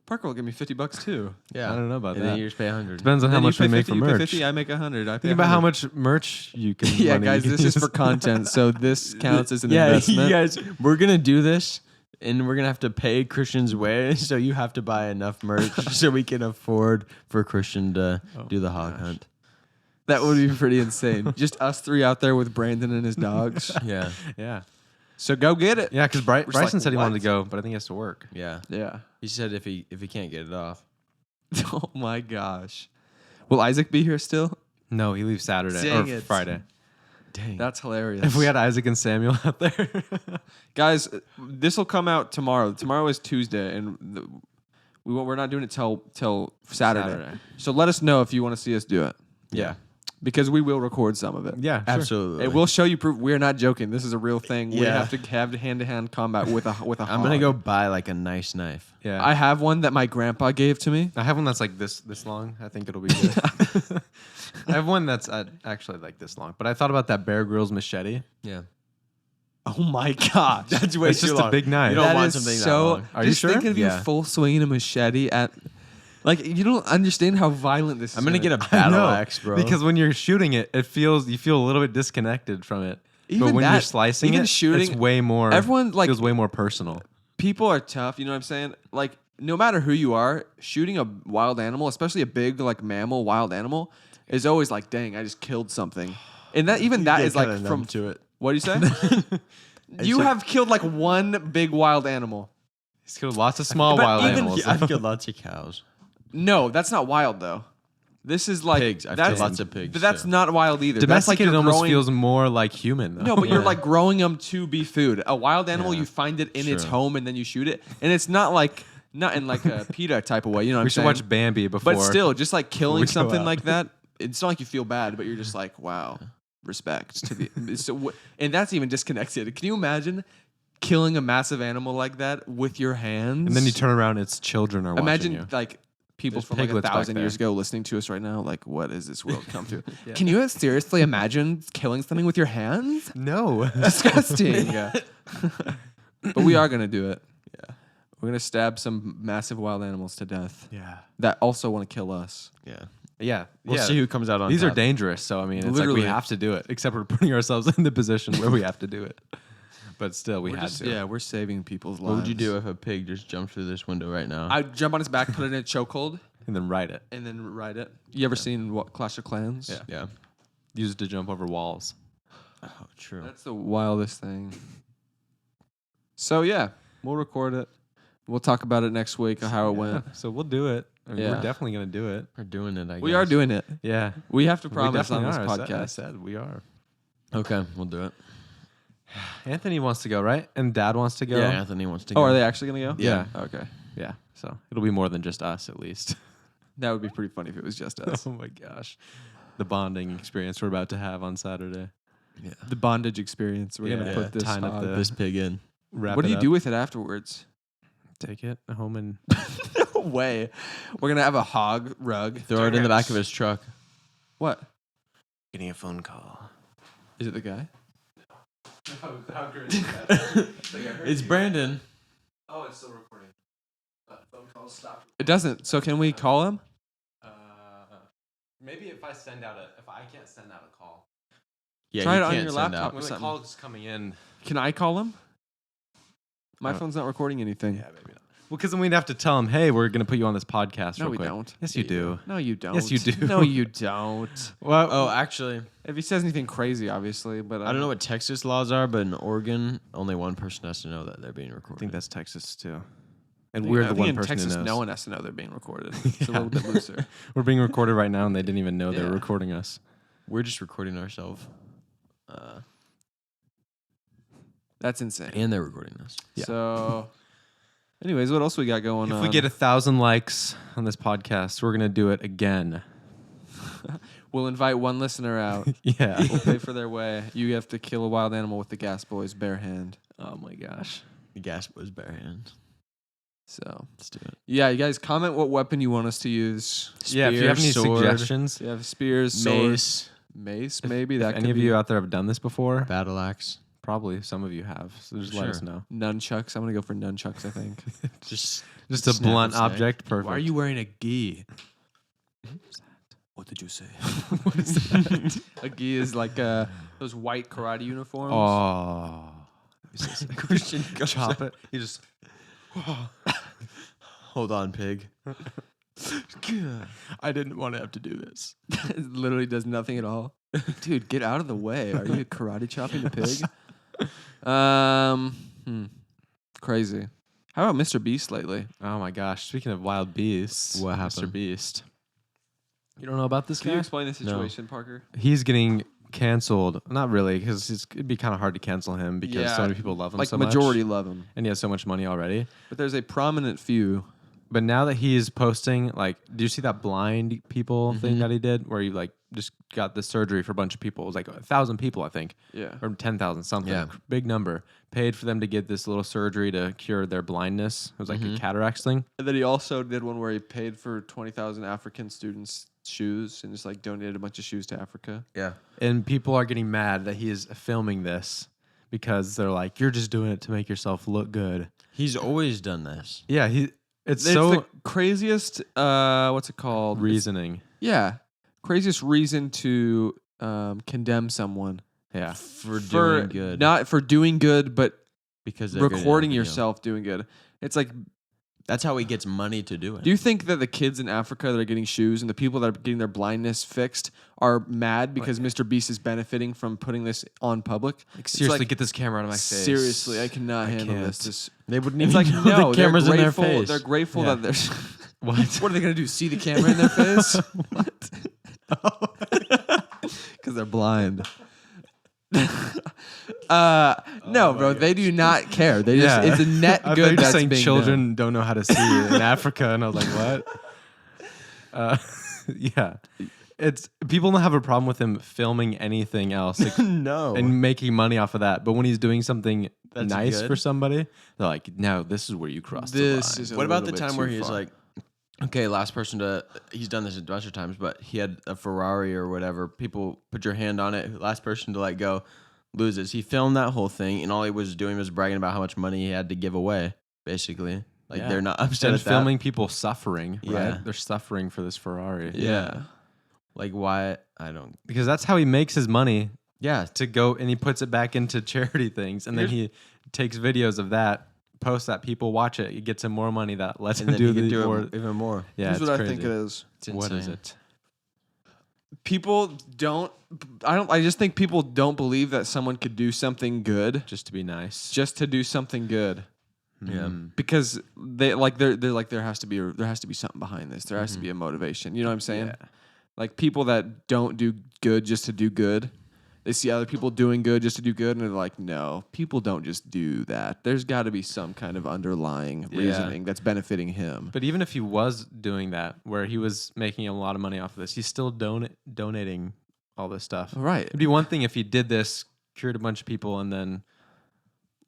S1: Parker will give me $50 too.
S2: Yeah.
S3: I don't know about
S2: and
S3: that.
S2: then you just pay 100.
S3: Depends on how
S1: Then you
S3: much we
S1: pay
S3: make
S1: 50,
S3: for
S1: you pay
S3: merch.
S1: 50, I make 100. I pay
S3: Think about how
S1: 100.
S3: much merch you can.
S1: Yeah,
S3: money you
S1: guys,
S3: can
S1: this is
S3: use.
S1: for content, so this counts as an
S2: yeah,
S1: investment.
S2: you guys, we're gonna do this, and we're gonna have to pay Christian's way. So you have to buy enough merch so we can afford for Christian to do the hog hunt.
S1: That would be pretty insane. Just us three out there with Brandon and his dogs.
S2: Yeah,
S3: Yeah,
S1: So go get it.
S3: yeah. Because
S1: just
S3: Bryson
S1: like,
S3: said he wanted
S1: what?
S3: to go, but I think he has to work.
S2: yeah.
S1: Yeah.
S2: He said if he can't get it off.
S1: Oh my gosh. Will Isaac be here still?
S3: No, he leaves Saturday
S1: Dang
S3: or
S1: it.
S3: Friday.
S2: Dang.
S1: That's hilarious.
S3: If we had Isaac and Samuel out there,
S1: Guys, this will come out tomorrow. Tomorrow is Tuesday, and we're not doing it till Saturday. So let us know if you want to see us do it,
S3: yeah,
S1: because we will record some of it.
S3: yeah, sure.
S2: Absolutely.
S1: It will show you proof. We're not joking. This is a real thing. We
S2: Yeah.
S1: have to have hand-to-hand combat with a
S2: I'm gonna
S1: hog.
S2: go buy like a nice knife.
S3: Yeah,
S1: I have one that my grandpa gave to me.
S3: I have one that's like this long. I think it'll be good. I have one that's actually like this long, but I thought about that Bear Grylls machete.
S2: Yeah.
S1: Oh my gosh.
S2: That's way
S3: It's
S2: too
S3: just
S2: long.
S3: a big knife.
S2: You don't
S1: That
S2: want
S1: is
S2: something that
S1: so.
S2: long.
S3: Are you
S1: just
S3: sure?
S1: thinking of you
S2: Yeah.
S1: full swinging a machete at, like, you don't understand how violent this is.
S2: I'm gonna get a
S3: I
S2: battle
S3: know,
S2: axe, bro.
S3: because when you're shooting it, you feel a little bit disconnected from it.
S1: Even
S3: but when you're
S1: that-
S3: slicing
S1: even
S3: it,
S1: shooting-
S3: it's way more.
S1: everyone, like-
S3: feels way more personal.
S1: People are tough. You know what I'm saying? Like, no matter who you are, shooting a wild animal, especially a big like mammal, wild animal, is always like, dang, I just killed something. And that even that
S2: get
S1: is like
S2: kinda
S1: from
S2: numb to it.
S1: What do you say? You have killed like one big wild animal.
S3: He's killed lots of small
S1: But
S3: wild
S1: even-
S3: animals.
S2: Yeah, I've killed lots of cows.
S1: No, that's not wild though. This is like
S2: Pigs. I've
S1: that's,
S2: killed lots of pigs,
S1: But that's
S2: too.
S1: not wild either. That's like
S3: Domesticated
S1: you're
S3: almost
S1: growing-
S3: feels more like human. Though.
S1: No, but you're
S2: Yeah.
S1: like growing them to be food. A wild animal,
S3: Yeah.
S1: you find it in its
S2: Sure.
S1: home and then you shoot it, and it's not in like a PETA type of way. You know what
S3: we
S1: I'm
S3: should
S1: saying?
S3: watch Bambi before.
S1: But still, just like killing
S3: we go
S1: something
S3: out.
S1: like that, it's not like you feel bad, but you're just like, wow, respect to the. And that's even disconnected. Can you imagine killing a massive animal like that with your hands?
S3: and then you turn around, its children are
S1: Imagine
S3: watching you.
S1: like people
S3: There's
S1: from like
S3: piglets back
S1: 1,000 years
S3: there.
S1: ago listening to us right now. Like, what is this world come to?
S3: Yeah.
S1: Can you seriously imagine killing something with your hands?
S3: No.
S1: Disgusting. But we are gonna do it. Yeah, we're gonna stab some massive wild animals to death
S3: yeah.
S1: that also want to kill us.
S2: Yeah.
S3: Yeah.
S2: We'll
S3: yeah.
S2: see who comes out on
S3: These are
S2: top.
S3: dangerous, so I mean, it's
S1: Literally.
S3: like we have to do it. Except we're putting ourselves in the position where we have to do it. But still, we
S1: We're
S3: had
S1: just-
S3: to.
S1: Yeah, we're saving people's lives.
S2: What would you do if a pig just jumped through this window right now?
S1: I'd jump on his back, put it in a chokehold,
S3: And then ride it.
S1: and then ride it. You ever seen what Clash of Clans?
S3: Yeah.
S2: yeah.
S3: Use it to jump over walls.
S2: Oh, true.
S1: That's the wildest thing. So yeah, we'll record it. We'll talk about it next week how it went.
S3: So we'll do it. I mean,
S1: Yeah.
S3: We're definitely going to do it.
S2: We're doing it, I guess.
S1: We are doing it.
S3: Yeah.
S1: We have to
S3: We
S1: promise on this
S3: definitely are. I
S1: podcast.
S3: said we are.
S2: Okay, we'll do it.
S3: Anthony wants to go, right? And Dad wants to go.
S2: Yeah, Anthony wants to
S1: Oh,
S2: go.
S1: are they actually gonna go?
S3: Yeah.
S1: Okay.
S3: Yeah. So it'll be more than just us, at least.
S1: That would be pretty funny if it was just us.
S3: Oh my gosh. The bonding experience we're about to have on Saturday.
S2: Yeah.
S1: The bondage experience. We're
S3: Yeah.
S1: gonna put this.
S3: Tying up
S1: hog-
S3: the-
S2: This pig in.
S3: Wrap
S1: What do
S3: it
S1: you
S3: up.
S1: do with it afterwards?
S3: Take it home and
S1: No way. We're gonna have a hog rug.
S2: Throw it in the back of his truck.
S1: What?
S3: getting a phone call.
S1: Is it the guy?
S3: How great is that?
S2: It's Brandon.
S3: Oh, it's still recording. Phone call stop.
S1: It doesn't. So can we call him?
S3: Maybe if I can't send out a call.
S2: Yeah,
S1: Try
S2: you
S1: it on
S2: can't
S1: your
S2: send
S1: laptop.
S2: out.
S3: When the
S1: something.
S3: call is coming in.
S1: Can I call him? My
S3: Oh.
S1: phone's not recording anything.
S3: Yeah, maybe not. Well, because then we'd have to tell him, hey, we're going to put you on this podcast
S1: No,
S3: real
S1: we
S3: quick.
S1: don't.
S3: Yes, you do.
S1: No, you don't.
S3: Yes, you do.
S1: No, you don't.
S3: Well,
S2: Oh, actually,
S1: If he says anything crazy, obviously, but
S2: I don't know what Texas laws are, but in Oregon, only one person has to know that they're being
S3: I
S2: recorded.
S3: think that's Texas too. And we're
S1: I
S3: the
S1: think
S3: one
S1: in
S3: person
S1: Texas,
S3: who knows.
S1: no one has to know they're being recorded. It's a little bit looser.
S3: We're being recorded right now, and they didn't even know they were
S1: Yeah.
S3: recording us.
S2: We're just recording ourselves.
S1: That's insane.
S2: And they're recording us.
S3: Yeah.
S1: So, anyways, what else we got going on?
S3: If we get 1,000 likes on this podcast, we're gonna do it again.
S1: We'll invite one listener out.
S3: Yeah.
S1: We'll pay for their way. You have to kill a wild animal with the Gas Boys bare hand.
S3: Oh my gosh.
S2: The gas was bare hand.
S1: So,
S2: Let's do it.
S1: yeah, you guys comment what weapon you want us to use.
S3: Yeah. If you have any
S2: sword,
S3: suggestions,
S1: If you have spears, swords,
S2: mace,
S1: mace, maybe
S3: if
S1: that
S3: any
S1: could
S3: of
S1: be
S3: you out there have done this before,
S2: battle axe.
S3: probably some of you have. So just let us
S2: Sure.
S3: know.
S1: nunchucks. I'm gonna go for nunchucks. I think.
S2: Just
S3: Just a
S2: Snap
S3: blunt
S2: and say.
S3: object. Perfect.
S1: Why are you wearing a gi? What did you say?
S3: What is that?
S1: A gi is like those white karate uniforms.
S3: Oh.
S2: Christian
S3: Chop it. You just.
S2: Hold on, pig.
S3: I didn't want to have to do this.
S1: It literally does nothing at all. Dude, get out of the way. Are you karate chopping a pig? Crazy. How about Mr. Beast lately?
S3: Oh my gosh. Speaking of wild beasts,
S2: What
S3: Mr.
S2: happened?
S3: Beast. You don't know about this
S1: Can you
S3: guy?
S1: explain the situation, Parker?
S3: He's getting canceled. Not really, because it'd be kind of hard to cancel him because so
S1: Yeah,
S3: many people love him
S1: Like
S3: so
S1: majority
S3: much.
S1: love him,
S3: And he has so much money already.
S1: but there's a prominent few.
S3: But now that he is posting, like, do you see that blind people thing that he did where he, like, just got the surgery for a bunch of people? It was like 1,000 people, I think.
S1: Yeah.
S3: Or 10,000, something.
S2: Yeah.
S3: Big number. Paid for them to get this little surgery to cure their blindness. It was like a cataracts thing.
S1: And then he also did one where he paid for 20,000 African students' shoes and just like donated a bunch of shoes to Africa.
S2: Yeah.
S3: And people are getting mad that he is filming this because they're like, you're just doing it to make yourself look good.
S2: He's always done this.
S3: Yeah, it's
S1: It's
S3: so
S1: the craziest, what's it called?
S3: reasoning.
S1: Yeah. Craziest reason to condemn someone.
S3: Yeah.
S2: For doing good.
S1: Not for doing good, but
S2: because they're good at
S1: recording
S2: video.
S1: yourself doing good. It's like,
S2: That's how he gets money to do it.
S1: do you think that the kids in Africa that are getting shoes and the people that are getting their blindness fixed are mad because Mr. Beast is benefiting from putting this on public?
S3: Like,
S1: It's
S3: seriously,
S1: like,
S3: get this camera out of my face.
S1: seriously, I cannot handle
S3: can't.
S1: this.
S2: They wouldn't
S1: It's
S2: even
S1: like,
S2: know
S1: no,
S2: the
S1: they're
S2: camera's in their
S1: grateful.
S2: face.
S1: They're grateful
S3: Yeah.
S1: that there's.
S3: What?
S1: What are they gonna do? See the camera in their face? Because they're blind. No, bro, they do not care. They just it's a net
S3: I thought
S1: good
S3: you were
S1: that's
S3: saying
S1: being
S3: children don't know how to see in Africa, and I was like, what? Yeah, it's people don't have a problem with him filming anything else like,
S2: no.
S3: and making money off of that. But when he's doing something
S2: That's
S3: nice
S2: good.
S3: for somebody, they're like, no, this is where you cross
S1: This
S3: the line.
S1: is a
S2: What about the
S1: little bit
S2: time where
S1: too
S2: he's
S1: far.
S2: like, okay, last person to, he's done this a bunch of times, but he had a Ferrari or whatever. People put your hand on it. Last person to let go loses. He filmed that whole thing, and all he was doing was bragging about how much money he had to give away, basically. Like,
S3: Yeah.
S2: they're not upset
S3: and
S2: at that.
S3: filming people suffering,
S2: Yeah.
S3: right? They're suffering for this Ferrari.
S1: Yeah.
S2: Like, why? I don't.
S3: Because that's how he makes his money
S2: Yeah.
S3: to go, and he puts it back into charity things, and then he takes videos of that, posts that, people watch it. It gets him more money that lets
S2: And
S3: him
S2: then
S3: do
S2: he could
S3: the
S2: do
S3: more.
S2: it even more.
S3: Yeah,
S1: Here's
S3: it's
S1: what
S3: crazy.
S1: I think it is.
S2: It's
S3: What is
S2: insane.
S3: it?
S1: People don't. I just think people don't believe that someone could do something good
S3: Just to be nice.
S1: just to do something good.
S2: Yeah.
S1: Because they're like there has to be something behind this. There has to be a motivation. You know what I'm saying?
S3: Yeah.
S1: Like people that don't do good just to do good, they see other people doing good just to do good, and they're like, no, people don't just do that. There's got to be some kind of underlying reasoning that's benefiting him.
S3: But even if he was doing that, where he was making a lot of money off of this, he's still donating all this stuff.
S1: Right.
S3: It'd be one thing if he did this, cured a bunch of people, and then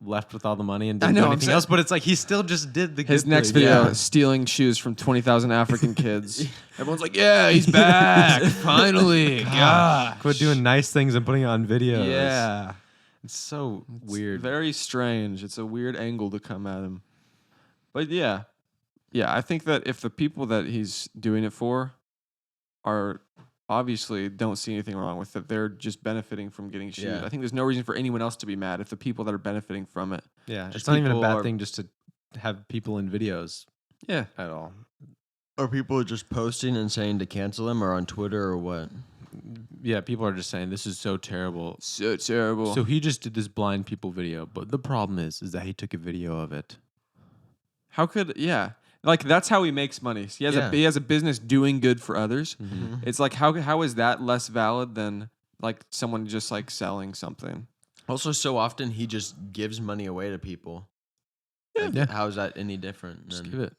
S3: left with all the money and
S1: I
S3: didn't
S1: know,
S3: do
S1: I'm
S3: anything
S1: saying-
S3: else. But it's like he still just did the good
S1: His next
S3: thing.
S1: video,
S3: Yeah.
S1: stealing shoes from 20,000 African kids. Everyone's like, yeah, he's back. Finally. God.
S3: Quit doing nice things and putting it on videos.
S1: Yeah.
S3: It's so
S1: It's
S3: weird.
S1: very strange. It's a weird angle to come at him. But yeah. Yeah, I think that if the people that he's doing it for are obviously don't see anything wrong with it, they're just benefiting from getting shoes.
S2: Yeah.
S1: I think there's no reason for anyone else to be mad if the people that are benefiting from it.
S3: Yeah,
S2: Just
S3: it's not even a
S2: people
S3: bad
S2: are-
S3: thing just to have people in videos
S1: Yeah.
S3: at all.
S2: Are people just posting and saying to cancel him, or on Twitter, or what?
S3: Yeah, people are just saying this is so terrible.
S1: So terrible.
S3: So he just did this blind people video, but the problem is that he took a video of it.
S1: How could like that's how he makes money. He has
S2: Yeah.
S1: he has a business doing good for others.
S2: Mm-hmm.
S1: It's like how is that less valid than like someone just like selling something?
S2: Also, so often he just gives money away to people. Like,
S3: Yeah.
S2: how is that any different
S3: Just
S2: than
S3: give it.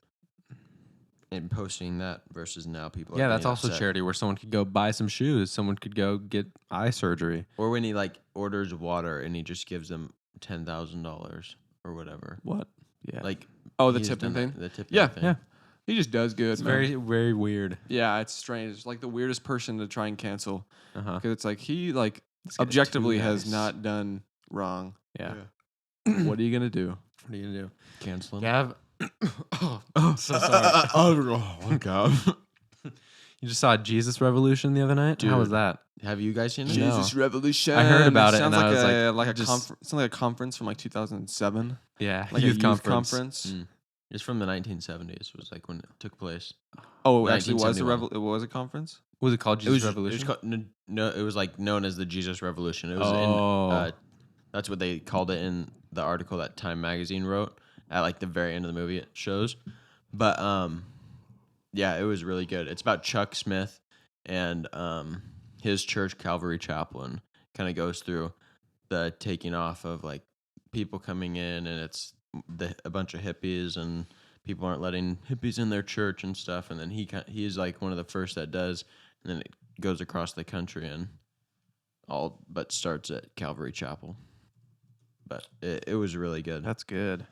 S2: in posting that versus now people?
S3: Yeah,
S2: are
S3: that's
S2: getting
S3: also
S2: upset.
S3: charity where someone could go buy some shoes. Someone could go get eye surgery.
S2: Or when he like orders water and he just gives them $10,000 or whatever.
S3: What? Yeah.
S2: Like
S1: Oh, the
S2: he's
S1: tipping
S2: done
S1: thing.
S2: that- the tipping
S1: Yeah,
S2: thing.
S3: yeah.
S1: He just does good.
S3: It's
S1: man.
S3: very, very weird.
S1: Yeah, it's strange. It's like the weirdest person to try and cancel
S3: Uh-huh.
S1: because it's like he like
S3: This guy's
S1: objectively
S3: too
S1: has
S3: nice.
S1: not done wrong.
S3: Yeah.
S1: What are you gonna do?
S3: What are you gonna do?
S2: Cancel him.
S3: Gav. oh, so sorry.
S2: Oh God.
S3: You just saw Jesus Revolution the other night? How was
S2: Dude.
S3: that?
S2: Have you guys seen it?
S3: No.
S1: Jesus Revolution.
S3: I heard about it
S1: Sounds
S3: and I
S1: like
S3: was
S1: a
S3: like,
S1: like a
S3: just-
S1: conference. Something like a conference from like 2007.
S3: Yeah.
S1: Like
S3: youth
S1: a youth conference.
S2: Mm. It's from the 1970s. Was like when it took place.
S1: Oh, it actually was a
S2: 1971.
S1: it was a conference.
S3: Was it called
S2: It
S3: Jesus
S2: was
S3: Revolution?
S2: It was called, no, it was like known as the Jesus Revolution. It was
S3: Oh.
S2: in. That's what they called it in the article that Time Magazine wrote at like the very end of the movie. It shows, but yeah, it was really good. It's about Chuck Smith and his church, Calvary Chapel, and kind of goes through the taking off of like people coming in, and it's a bunch of hippies and people aren't letting hippies in their church and stuff. And then he's like one of the first that does, and then it goes across the country and all but starts at Calvary Chapel. But it was really good.
S3: That's good.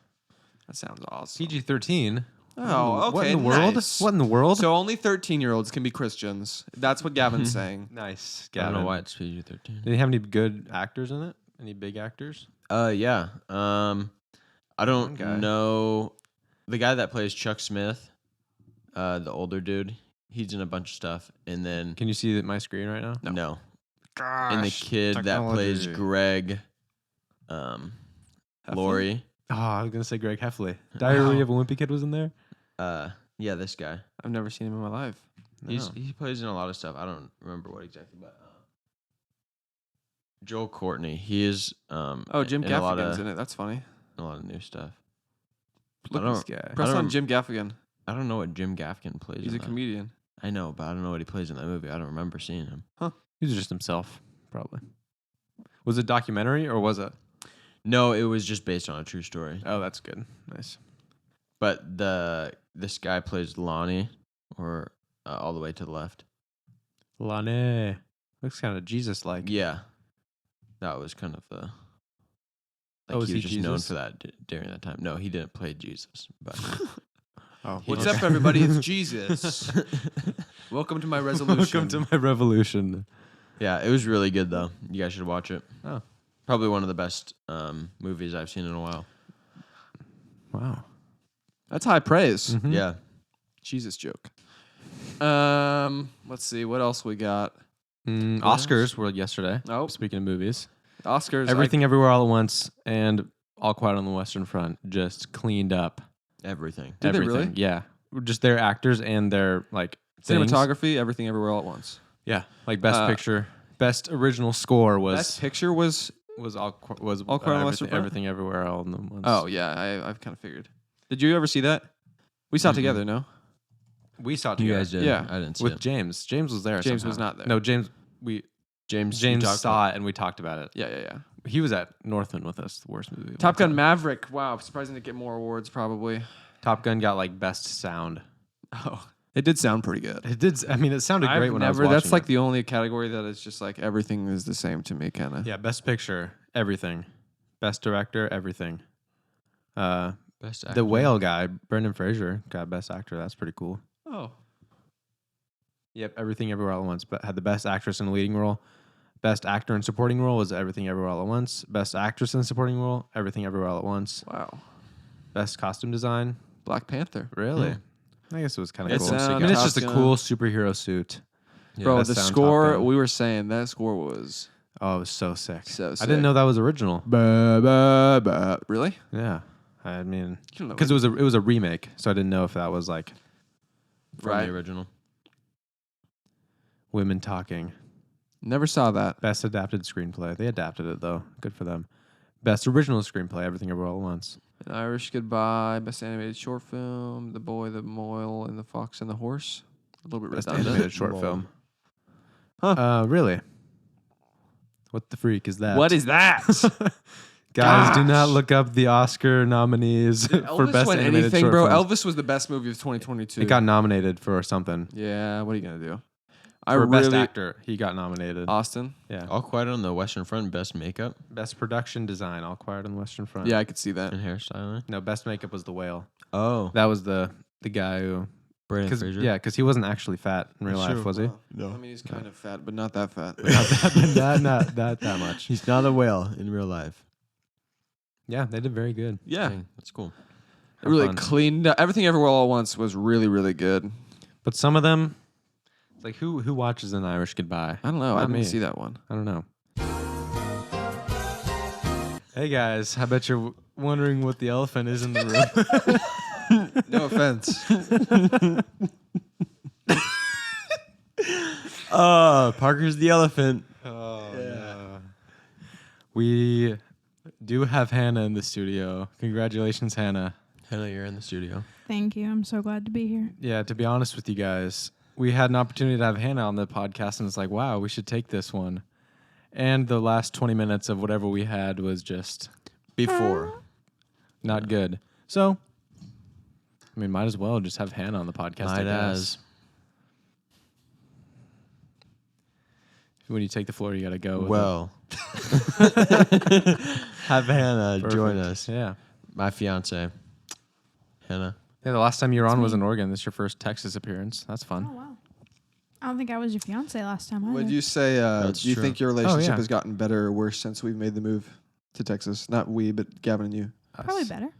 S1: That sounds awesome.
S3: PG-13.
S1: Oh, okay.
S3: What in the world?
S1: nice.
S3: What in the world?
S1: So only 13-year-olds can be Christians. That's what Gavin's saying.
S3: Nice.
S2: I don't
S3: Gavin.
S2: know why it's PG-13.
S3: Did he have any good actors in it? Any big actors?
S2: Yeah. I
S3: One
S2: don't
S3: guy.
S2: know the guy that plays Chuck Smith, the older dude. He's in a bunch of stuff, and then
S3: Can you see my screen right now?
S2: no,
S3: Gosh,
S2: and the kid that plays
S3: technology.
S2: Greg, Lori.
S3: Oh, I was gonna say Greg Heffley. Diary of a Wimpy Kid was in there.
S2: Yeah, this guy.
S1: I've never seen him in my life.
S3: No.
S2: He plays in a lot of stuff. I don't remember what exactly, but Joel Courtney. He is.
S1: Oh, Jim
S2: in a lot
S1: Gaffigan's
S2: of
S1: in it. That's funny.
S2: a lot of new stuff.
S3: Look
S2: I
S3: at this
S2: don't-
S3: guy.
S1: Press
S2: don't-
S1: on Jim Gaffigan.
S2: I don't know what Jim Gaffigan plays.
S1: He's
S2: in
S1: a
S2: that.
S1: comedian.
S2: I know, but I don't know what he plays in that movie. I don't remember seeing him.
S3: He was just himself, probably. Was it a documentary or was it?
S2: No, it was just based on a true story.
S3: Oh, that's good. Nice.
S2: But this guy plays Lonnie, or all the way to the left.
S3: Lane. Looks kind of Jesus-like.
S2: Yeah, that was kind of the.
S3: Oh, was
S2: he
S3: he
S2: was just known
S3: Jesus?
S2: for that during that time. No, he didn't play Jesus, but
S3: Oh,
S1: What's
S2: Okay.
S1: up, everybody? It's Jesus. Welcome to my resolution.
S3: Welcome to my revolution.
S2: yeah, it was really good though. You guys should watch it.
S3: Oh.
S2: Probably one of the best movies I've seen in a while.
S3: Wow.
S1: That's high praise.
S3: Mhm.
S2: Yeah,
S1: Jesus joke. Let's see what else we got.
S3: Oscars were yesterday.
S1: Oh,
S3: Speaking of movies,
S1: Oscars.
S3: Everything Everywhere All at Once and All Quiet on the Western Front just cleaned up
S2: everything.
S1: Did they
S3: everything.
S1: really?
S3: Yeah, just their actors and their like things.
S1: Cinematography. Everything Everywhere All at Once.
S3: Yeah, like best
S1: Uh,
S3: picture, best original score was
S1: Best picture was.
S3: All Quiet on the
S1: Western
S3: Western
S1: Front?
S3: Everything Everywhere All at Once.
S1: Oh yeah, I've kind of figured. Did you ever see that? We saw it together. No,
S3: we saw it
S2: You
S3: together
S2: guys did.
S1: Yeah.
S2: I didn't see
S3: with
S2: it.
S3: James. James was there.
S1: James
S3: somehow.
S1: was not there.
S3: No, James
S2: you
S3: James
S2: talked
S3: saw it and we talked about it.
S1: Yeah.
S3: He was at Northland with us. The worst movie. of all
S1: Top Gun
S3: time.
S1: Maverick. Wow, surprising to get more awards probably.
S3: Top Gun got like best sound.
S1: Oh, it did sound pretty good.
S3: It did. I mean, it sounded great when I was watching.
S1: That's like
S3: it.
S1: the only category that is just like everything is the same to me, kind of.
S3: Yeah, best picture, everything. Best director, everything.
S2: Best actor.
S3: The whale guy, Brendan Fraser, got best actor. That's pretty cool.
S1: Oh,
S3: Yep, Everything Everywhere All at Once, but had the best actress in a leading role. Best actor in supporting role was Everything Everywhere All at Once. Best actress in supporting role, Everything Everywhere All at Once.
S1: wow.
S3: Best costume design,
S1: Black Panther.
S3: really? I guess it was kind of
S1: It's
S3: cool.
S1: sound,
S3: I mean, it's
S1: Top
S3: just a
S1: Gun.
S3: cool superhero suit.
S2: Yeah.
S1: Bro,
S3: best
S1: the
S3: sound, Top
S1: score,
S3: Gun.
S1: we were saying that score was
S3: Oh, it was so sick.
S1: so
S3: I
S1: sick.
S3: didn't know that was original.
S1: Really?
S3: Yeah, I mean,
S1: You don't know
S3: because it was a remake, so I didn't know if that was like
S2: from
S1: Right.
S2: the original.
S3: women talking.
S1: Never saw that.
S3: Best adapted screenplay. They adapted it though. Good for them. Best original screenplay, Everything Everywhere All at Once.
S1: An Irish Goodbye, Best Animated Short Film, The Boy, the Mole, and the Fox and the Horse. A little bit
S3: Best
S1: redundant.
S3: animated short
S2: Mole.
S3: film.
S1: Huh.
S3: Really? What the freak is that?
S1: What is that?
S3: Guys, do
S1: Gosh.
S3: not look up the Oscar nominees for
S1: Elvis
S3: best
S1: won
S3: animated
S1: anything,
S3: short
S1: bro.
S3: films.
S1: Elvis was the best movie of 2022.
S3: It got nominated for something.
S1: Yeah, what are you gonna do?
S3: For best actor, he got nominated.
S1: Austin.
S3: Yeah.
S2: All Quiet on the Western Front, best makeup
S3: Best production design, All Quiet on the Western Front.
S1: Yeah, I could see that.
S2: and hairstyling.
S3: No, best makeup was The Whale.
S2: Oh,
S3: That was the guy who.
S2: Brandon Fraser.
S3: Yeah, because he wasn't actually fat in real life, was he?
S2: No.
S1: I mean, he's kind of fat, but not that fat.
S3: not that much.
S2: He's not a whale in real life.
S3: Yeah, they did very good.
S1: Yeah,
S2: Dang, that's cool.
S1: it really
S3: fun.
S1: cleaned up. Everything Everywhere All at Once was really, really good.
S3: But some of them, like who watches An Irish Goodbye?
S1: I don't know.
S3: Not
S1: I didn't
S3: me.
S1: see that one.
S3: I don't know. Hey guys, I bet you're wondering what the elephant is in the room.
S1: No offense.
S2: Parker's the elephant.
S3: Oh, no. We do have Hannah in the studio. Congratulations, Hannah.
S2: Hannah, you're in the studio.
S4: Thank you. I'm so glad to be here.
S3: Yeah, to be honest with you guys, we had an opportunity to have Hannah on the podcast, and it's like, wow, we should take this one. And the last 20 minutes of whatever we had was just
S2: Before.
S3: not good. So, I mean, might as well just have Hannah on the podcast. I
S2: Might
S3: guess.
S2: as.
S3: When you take the floor, you got to go. with
S2: Well. Have Hannah
S3: it.
S2: join
S3: Perfect.
S2: us.
S3: Yeah.
S2: My fiance. Hannah.
S3: Yeah, the last time you were on
S4: That's
S3: was
S4: me.
S3: in Oregon. This is your first Texas appearance. That's
S4: Oh,
S3: fun.
S4: wow. I don't think I was your fiance last time either.
S1: Would you say?
S2: That's
S1: Do you
S2: true.
S1: think your relationship
S3: yeah.
S1: has gotten better or worse since we've made the move to Texas? Not we, but Gavin and you.
S4: Probably better.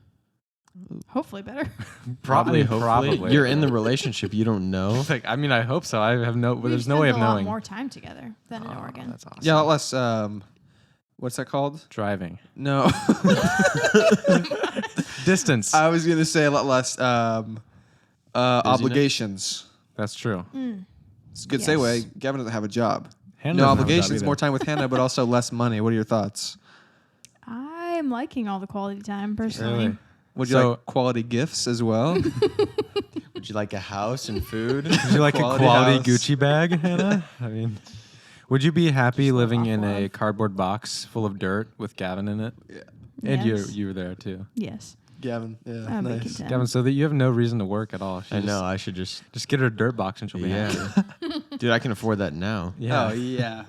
S4: Hopefully better.
S3: Probably,
S2: hopefully.
S3: probably.
S2: You're in the relationship. You don't know.
S3: Like, I mean, I hope so. I have no.
S4: We've
S3: There's no way of
S4: spent a lot
S3: knowing.
S4: more time together than in Oregon.
S3: That's awesome.
S1: Yeah, a lot less. What's that called?
S3: Driving
S1: No,
S3: distance.
S1: I was gonna say a lot less obligations.
S3: That's true.
S1: It's a good
S4: Yes.
S1: segue. Gavin doesn't have a job.
S3: Hannah
S1: No
S3: doesn't have a job
S1: obligations,
S3: either.
S1: more time with Hannah, but also less money. What are your thoughts?
S4: I'm liking all the quality time personally.
S3: Really?
S1: Would you
S3: So-
S1: like quality gifts as well?
S2: Would you like a house and food?
S3: Would you like
S1: Quality
S3: a quality
S1: house.
S3: Gucci bag, Hannah? I mean, would you be happy
S4: Just
S3: living
S4: live
S3: in
S4: off
S3: a
S4: love.
S3: cardboard box full of dirt with Gavin in it?
S1: Yeah,
S3: And
S4: Yes.
S3: you were there too.
S4: Yes.
S1: Gavin. Yeah,
S4: I'd be
S1: nice.
S4: content.
S3: Gavin, so that you have no reason to work at all. She
S2: I
S3: just-
S2: know. I should just.
S3: Just get her a dirt box and she'll be
S2: Yeah.
S3: happy.
S2: Dude, I can afford that now.
S3: Yeah.
S1: Oh yeah.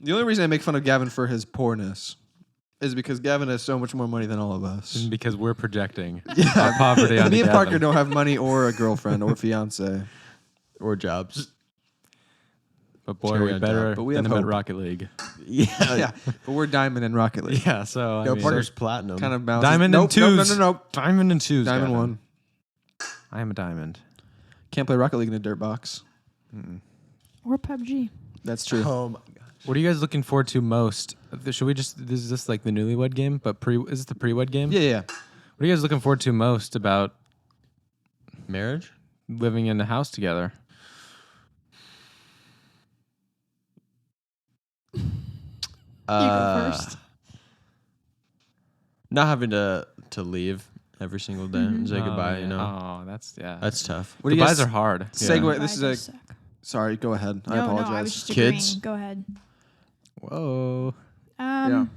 S1: The only reason I make fun of Gavin for his poorness is because Gavin has so much more money than all of us.
S3: And because we're projecting our poverty on
S1: Me and
S3: Gavin.
S1: Parker don't have money or a girlfriend or fiance.
S2: Or jobs.
S3: But boy,
S2: Cherry
S3: we're
S2: on
S3: better
S1: top. But we
S3: than
S1: have
S3: him at
S1: hope.
S3: Rocket League.
S1: Yeah, but we're diamond in Rocket League.
S3: Yeah, so I
S2: Yo,
S3: mean,
S2: Parker's platinum.
S1: Kind of balances.
S3: Diamond
S1: nope,
S3: and twos.
S1: No.
S3: Diamond and twos.
S1: Diamond
S3: Gavin.
S1: one.
S3: I am a diamond.
S1: Can't play Rocket League in a dirt box.
S4: Or PUBG.
S1: That's true.
S2: Oh my god.
S3: What are you guys looking forward to most? Should we just? Is this like the newlywed game? But is this the pre-wed game?
S1: Yeah.
S3: What are you guys looking forward to most about
S2: Marriage?
S3: living in a house together?
S4: You go first.
S2: Not having to leave every single day and say goodbye. You know,
S3: Oh, that's
S2: that's tough.
S1: What do you
S3: Goodbyes
S1: guys
S3: are hard.
S1: segue?
S3: Yeah.
S1: This is a.
S4: Goodbyes suck.
S1: Sorry, go ahead. I
S4: No,
S1: apologize.
S4: I was just
S2: Kids?
S4: agreeing. Go ahead.
S3: Whoa.
S4: Um,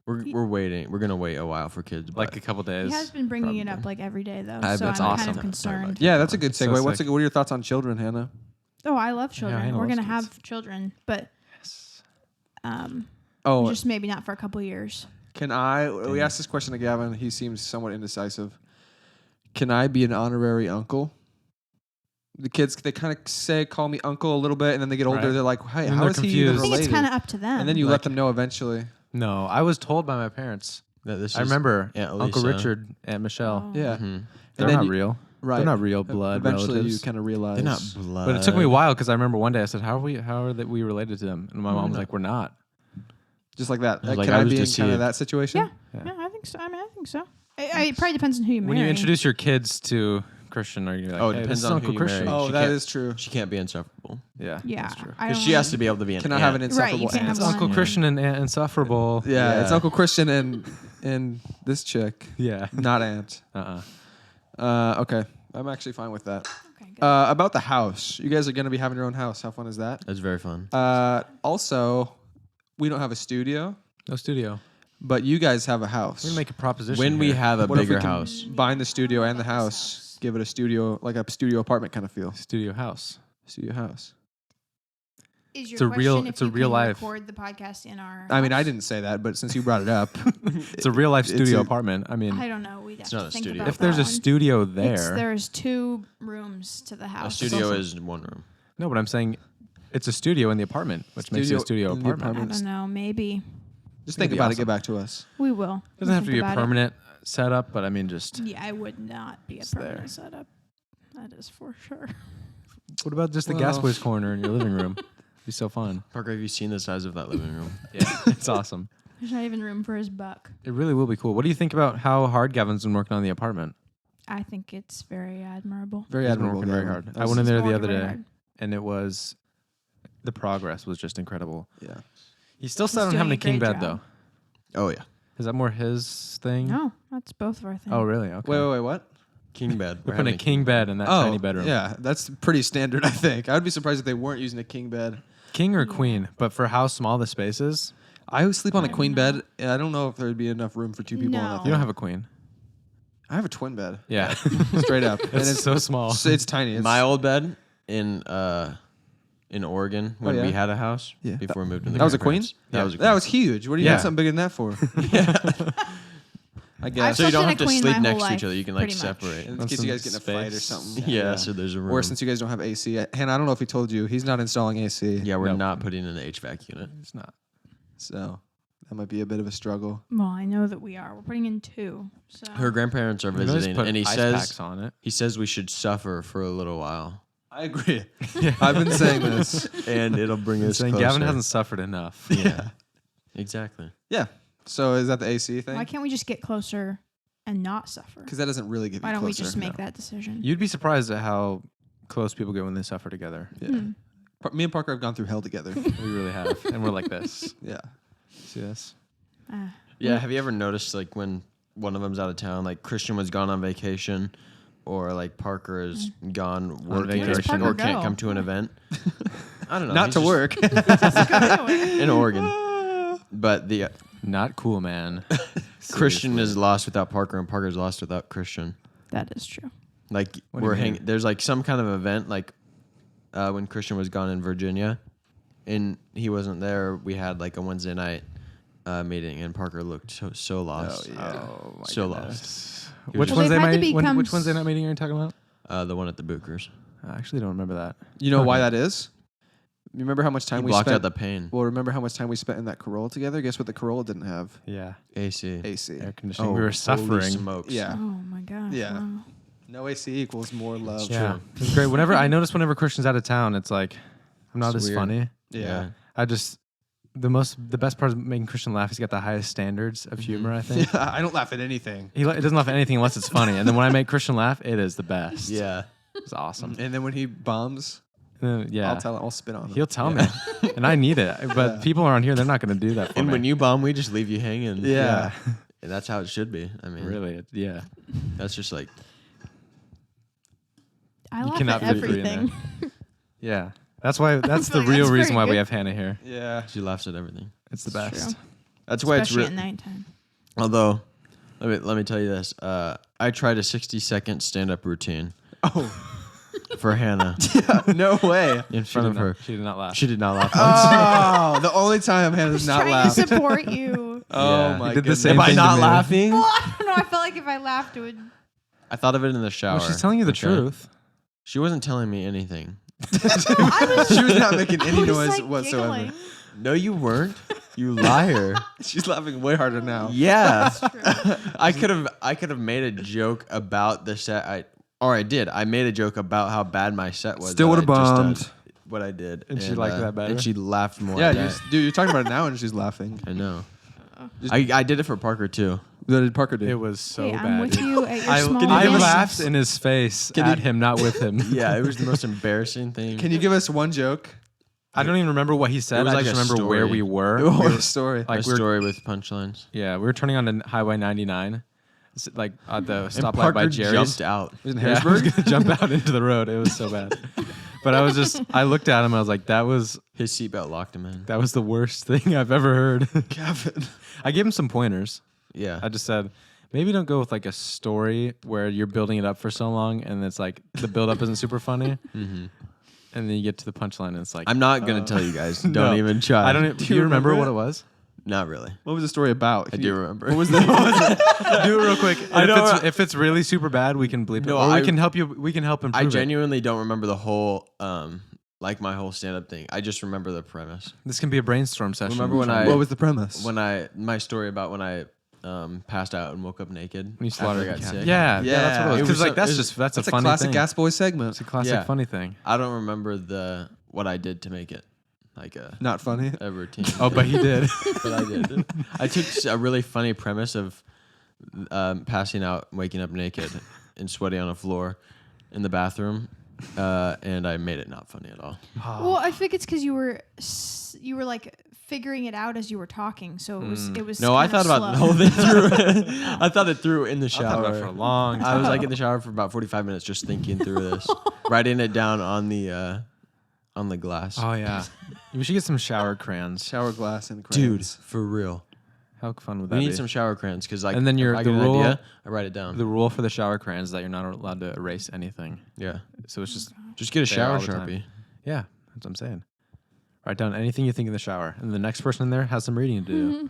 S2: We're waiting. We're gonna wait a while for kids.
S3: Like
S2: But
S3: a couple days.
S4: He has been bringing it
S3: probably.
S4: up like every day though,
S2: I-
S4: so
S2: that's
S4: I'm
S3: awesome.
S4: kind of
S2: Sorry about
S4: concerned.
S2: that.
S1: Yeah, that's a good
S3: So
S1: segue.
S3: sick.
S1: What are your thoughts on children, Hannah?
S4: Oh, I love children.
S3: Hannah
S4: We're
S3: loves
S4: gonna
S3: kids.
S4: have children, but
S1: Oh,
S4: just maybe not for a couple years.
S1: can I? We asked this question to Gavin. He seems somewhat indecisive. Can I be an honorary uncle? The kids, they kind of call me uncle a little bit, and then they get older.
S3: Right.
S1: They're like, hey,
S3: And
S1: how
S3: they're
S1: is he even
S4: I
S3: confused.
S4: think it's
S1: related?
S4: kind of up to them.
S1: And then you
S3: Like-
S1: let them know eventually.
S3: No, I was told by my parents.
S2: that this
S3: I
S2: is
S3: remember
S2: Aunt
S3: Uncle
S2: Lisa.
S3: Richard, Aunt Michelle.
S4: Oh.
S1: Yeah.
S2: Mhm.
S3: They're
S1: then
S3: not
S1: you-
S3: real.
S1: Right.
S3: They're not real blood
S1: Eventually,
S3: relatives.
S1: you kind of realize.
S2: They're not blood.
S3: But it took me a while because I remember one day I said, "How are we related to them?" And my mom was like, "We're not."
S1: Just like that.
S2: I was like,
S1: Can
S2: I
S1: I
S2: was
S1: be in kind
S2: deceived.
S1: of that situation?
S4: Yeah. No, I think so. I mean, I think so. It probably depends on who you marry.
S3: When you introduce your kids to Christian, are you like,
S2: Oh, it
S3: hey,
S2: depends
S3: this is
S2: on
S3: Uncle
S2: who you
S3: Christian?
S2: marry.
S1: Oh,
S2: She
S1: that
S2: can't-
S1: is true.
S2: She can't be insufferable.
S3: Yeah.
S4: Yeah.
S3: That's true.
S4: I
S2: Because
S4: don't
S2: she has
S4: want-
S2: to be able to be an
S1: Cannot have an
S2: aunt.
S4: Right, you
S1: insufferable
S4: can't
S1: aunt.
S4: have
S3: Uncle
S2: Yeah.
S3: Christian and Aunt Insufferable.
S1: Yeah, it's
S2: Yeah.
S1: Uncle Christian and this chick,
S3: Yeah.
S1: not aunt. Okay, I'm actually fine with that.
S4: Okay, good.
S1: About the house, you guys are gonna be having your own house. How fun is that?
S2: That's very fun.
S1: Also, we don't have a studio,
S3: No studio.
S1: but you guys have a house.
S3: We're gonna make a proposition.
S2: When we
S3: here.
S2: have a
S1: What if we
S2: bigger
S1: can
S2: house,
S1: bind the studio and the house, give it a studio, like a studio apartment kind of feel.
S3: studio house.
S1: Studio house.
S4: Is your
S3: it's a real-
S4: question if
S3: it's a
S4: you
S3: real
S4: can
S3: life.
S4: Record the podcast in our.
S1: I mean, I
S4: house?
S1: didn't say that, but since you brought it up,
S3: It's a real life
S1: It's
S3: studio
S1: a-
S3: apartment. I mean,
S4: I don't know. We'd have
S2: not
S4: to
S2: a
S4: think
S2: studio.
S4: about
S3: if there's
S4: that
S3: a
S4: one.
S3: studio there,
S4: There's 2 rooms to the
S2: a
S4: house.
S2: studio is one room.
S3: no, but I'm saying it's a studio in the apartment, which makes it a studio
S1: in the
S3: apartment.
S4: I don't know. Maybe
S1: just
S3: That'd
S1: think
S3: be
S1: about it.
S3: awesome.
S1: Get back to us.
S4: we will.
S3: It doesn't
S4: We'll
S3: have to
S4: think
S3: be a
S4: about it.
S3: permanent setup, but I mean, just
S4: Yeah, it would not be a
S3: It's there.
S4: permanent setup. That is for sure.
S3: what about just the
S1: Well-
S3: gas boys corner in your living room? It'd be so fun.
S2: Parker, have you seen the size of that living room?
S3: Yeah, it's awesome.
S4: There's not even room for his buck.
S3: It really will be cool. What do you think about how hard Gavin's been working on the apartment?
S4: I think it's very admirable.
S1: Very
S3: He's been
S1: admirable.
S3: working very
S1: Gavin.
S3: hard.
S1: That
S3: I
S1: was-
S3: went in there
S4: He's
S3: the
S4: working
S3: other
S4: very
S3: day,
S4: hard.
S3: and it was the progress was just incredible.
S1: Yeah.
S3: He's still
S4: He's
S3: set on
S4: doing
S3: having
S4: a
S3: a king
S4: great
S3: bed
S4: job.
S3: though.
S2: Oh yeah,
S3: Is that more his thing?
S4: No, that's both of our things.
S3: Oh really? Okay.
S1: Wait, what?
S2: king bed.
S3: We're putting a king bed in that
S1: Oh,
S3: tiny bedroom.
S1: yeah, that's pretty standard. I think I would be surprised if they weren't using a king bed.
S3: King or
S4: Yeah.
S3: queen, but for how small the space is,
S1: I would sleep on
S4: I
S1: a
S4: don't
S1: queen
S4: know.
S1: bed, and I don't know if there would be enough room for 2 people on
S4: No.
S1: that.
S3: you don't have a queen.
S1: I have a twin bed,
S3: Yeah,
S1: straight up, and
S3: it's so small.
S1: it's tiny. It's,
S2: My old bed in Oregon when
S1: yeah?
S2: we had a house
S1: Yeah.
S2: before we moved in.
S1: that was a queen.
S2: That was a queen.
S1: That was huge. What do you
S3: Yeah.
S1: have something bigger than that for? I
S4: I've
S1: guess.
S2: So you
S4: slept
S2: don't
S4: in a
S2: have to
S4: queen
S2: sleep
S4: my
S2: next
S4: whole
S2: to each
S4: life,
S2: other. You can like
S4: pretty much.
S2: separate.
S1: In
S3: Want
S1: case you
S3: some
S1: guys get in a fight or
S3: space?
S1: something.
S2: Yeah, so there's a room.
S1: Or since you guys don't have AC, Hannah, I don't know if he told you, he's not installing AC.
S2: yeah, we're
S3: No.
S2: not putting in an HVAC unit.
S3: It's not.
S1: So that might be a bit of a struggle.
S4: Well, I know that we are. We're putting in 2. So
S2: Her grandparents are
S3: You can always
S2: visiting,
S3: put
S2: and he
S3: ice
S2: says
S3: packs on it.
S2: we should suffer for a little while,
S1: I agree. I've been saying this.
S2: and it'll bring us
S3: Saying
S2: closer.
S3: Gavin hasn't suffered enough.
S2: Yeah, exactly.
S1: Yeah. So is that the AC thing?
S4: why can't we just get closer and not suffer?
S1: Because that doesn't really get
S4: Why
S1: you
S4: don't we
S1: closer.
S4: just make that decision?
S3: You'd be surprised at how close people get when they suffer together.
S1: Yeah.
S4: Hmm.
S1: Me and Parker have gone through hell together.
S3: We really have, and we're like this.
S1: Yeah.
S3: See this?
S4: Ah.
S2: Yeah, have you ever noticed like when one of them's out of town, like Christian was gone on vacation, or like Parker is gone working or,
S3: vacation.
S2: or
S4: Where does Parker
S2: can't
S4: go?
S2: come to an event? I don't know.
S1: Not
S2: he's
S1: to
S2: just
S1: work.
S2: in Oregon, but the
S3: Not cool, man.
S2: Christian
S3: Seriously.
S2: is lost without Parker, and Parker's lost without Christian.
S4: That is true.
S2: Like
S3: What do
S2: we're
S3: you mean?
S2: hanging. There's like some kind of event, like when Christian was gone in Virginia, and he wasn't there. We had like a Wednesday night meeting, and Parker looked so lost.
S1: Oh, yeah.
S3: Oh my
S2: So
S3: goodness.
S2: lost. He was
S3: Which
S2: just-
S4: Well,
S3: Wednesday
S4: they've had to
S3: night?
S4: become
S3: Which Wednesday night meeting are you talking about?
S2: The one at the Bookers.
S3: I actually don't remember that.
S1: You know why
S3: Okay.
S1: that is? You remember how much
S2: He
S1: time we
S2: blocked
S1: spent?
S2: out the pain.
S1: Well, remember how much time we spent in that Corolla together? Guess what the Corolla didn't have?
S3: Yeah,
S2: AC.
S1: AC.
S3: air conditioning.
S2: Oh,
S3: we were
S2: holy
S3: suffering.
S2: smokes.
S1: Yeah.
S4: Oh my gosh.
S1: Yeah.
S4: Wow.
S1: No AC equals more love.
S3: Yeah,
S2: True.
S3: it's great. Whenever I notice, whenever Christian's out of town, it's like I'm not
S2: It's
S3: as
S2: weird.
S3: funny.
S1: Yeah.
S3: I just the best part of making Christian laugh. He's got the highest standards of humor. I think
S1: Yeah, I don't laugh at anything.
S3: he doesn't laugh at anything unless it's funny. And then when I make Christian laugh, it is the best.
S2: Yeah.
S3: It's awesome.
S1: And then when he bombs,
S3: And then, yeah,
S1: I'll tell him. I'll spit on him.
S3: he'll tell me, and I need it. But
S1: Yeah.
S3: people around here, they're not going to do that for
S2: And
S3: me.
S2: when you bomb, we just leave you hanging.
S1: Yeah.
S2: And that's how it should be. I mean,
S3: really, yeah,
S2: that's just like,
S4: I
S3: You
S4: laugh
S3: cannot
S4: at
S3: be free in
S4: everything.
S3: yeah. That's why. That's
S4: feel
S3: the
S4: like
S3: real
S4: that's
S3: reason why
S4: very
S3: we
S4: good.
S3: have Hannah here.
S1: Yeah.
S2: she laughs at everything.
S3: It's the
S4: It's
S3: best.
S4: true.
S2: That's why
S4: Especially
S2: it's
S4: at
S2: real.
S4: nighttime.
S2: Although, let me tell you this. I tried a 60-second stand-up routine
S1: Oh.
S2: for Hannah
S1: No way.
S2: in
S3: She
S2: front
S3: did
S2: of
S3: not-
S2: her.
S3: She did not laugh.
S2: She did not laugh once.
S1: Oh, the only time Hannah's not
S4: Trying
S1: laughed.
S4: to support you.
S1: Oh
S2: Yeah.
S1: my
S3: You did the
S1: goodness.
S3: same
S2: Am I
S3: thing to
S2: not
S3: me.
S2: laughing?
S4: Well, I don't know. I felt like if I laughed, it would.
S2: I thought of it in the shower.
S3: Well, she's telling you the
S2: okay?
S3: truth.
S2: She wasn't telling me anything.
S1: She was not making any
S4: I was,
S1: noise
S4: like,
S1: whatsoever.
S4: giggling.
S2: No, you weren't. You liar.
S1: She's laughing way harder now.
S2: Yeah.
S4: That's true.
S2: I could have made a joke about the set. I did. I made a joke about how bad my set was.
S1: Still
S2: that
S1: would've
S2: I just
S1: bombed.
S2: what I did,
S3: And she liked that better?
S2: And she laughed more.
S1: Yeah,
S2: at
S1: you,
S2: that.
S1: dude, you're talking about it now and she's laughing.
S2: I know.
S1: Just-
S2: I did it for Parker too.
S1: What did Parker do?
S3: It was so
S4: Hey,
S3: bad.
S4: I'm with
S3: dude.
S4: you at your
S3: I,
S4: small
S3: I
S4: events.
S3: laughed in his face at him, not with him.
S2: Yeah, it was the most embarrassing thing.
S1: Can you give us one joke?
S3: I don't even remember what he said.
S2: It was
S3: I
S2: like
S3: just
S2: a
S3: remember where
S2: story.
S3: we were.
S1: What a story.
S3: like
S2: a
S3: we were-
S2: story with punchlines.
S3: Yeah, we were turning on to Highway 99, like at the
S2: And
S3: stoplight
S2: Parker
S3: by Jerry's.
S2: jumped out.
S1: It was in
S3: Yeah, I was
S1: Harrisburg?
S3: gonna jump out into the road. It was so bad. But I looked at him. I was like, that was
S2: His seatbelt locked him in.
S3: the worst thing I've ever heard.
S1: Gavin.
S3: I gave him some pointers.
S2: Yeah.
S3: I just said, maybe don't go with like a story where you're building it up for so long and it's like the build up isn't super funny.
S2: Mm-hmm.
S3: And then you get to the punchline and it's like,
S2: I'm not gonna tell you guys. Don't
S3: No.
S2: even try.
S3: I don't even, do you remember what it was?
S2: Not really.
S1: What was the story about?
S2: I do remember.
S1: What was the?
S3: Do it real quick.
S2: I
S3: And
S2: know.
S3: if it's really super bad, we can bleep
S2: No,
S3: it. Or
S2: I-
S3: we can help you. We can help improve
S2: I
S3: it.
S2: genuinely don't remember the whole, like my whole stand-up thing. I just remember the premise.
S3: This can be a brainstorm session.
S2: Remember when
S3: Sean.
S2: I-
S1: What was the premise?
S2: My story about when I passed out and woke up naked.
S3: When you
S2: after
S3: slaughtered
S2: I
S3: a
S2: got
S3: cat.
S2: sick.
S3: Yeah,
S1: Yeah.
S3: that's what it was.
S2: It
S3: Because
S2: was
S3: like
S2: so-
S3: that's
S2: it was-
S3: just that's
S1: That's
S3: a
S1: a
S3: funny
S1: classic
S3: thing.
S1: Gas Boy segment.
S3: It's a classic
S2: Yeah.
S3: funny thing.
S2: I don't remember what I did to make it like
S1: Not funny.
S2: a routine.
S3: Oh, but he did.
S2: But I did. I took a really funny premise of passing out, waking up naked, and sweaty on a floor in the bathroom, and I made it not funny at all.
S4: Well, I think it's because you were like figuring it out as you were talking, so it was.
S2: No, I
S4: kinda
S2: thought about the
S4: slow.
S2: whole thing through. I thought it through in the
S3: I
S2: shower.
S3: thought about it for a long
S2: I
S3: time.
S2: was like in the shower for about 45 minutes just thinking through this, writing it down on the glass.
S3: Oh yeah, we should get some shower crayons.
S1: Shower glass and crayons.
S2: Dude, for real.
S3: How fun would
S2: We
S3: that
S2: need
S3: be?
S2: some shower crayons because like
S3: And then
S2: if I
S3: the
S2: get an
S3: rule-
S2: idea, I write it down.
S3: The rule for the shower crayons is that you're not allowed to erase anything.
S2: Yeah.
S3: So it's just
S2: Just get a
S3: there
S2: shower
S3: all the time.
S2: Sharpie.
S3: yeah, that's what I'm saying. Write down anything you think in the shower, and the next person in there has some reading to do.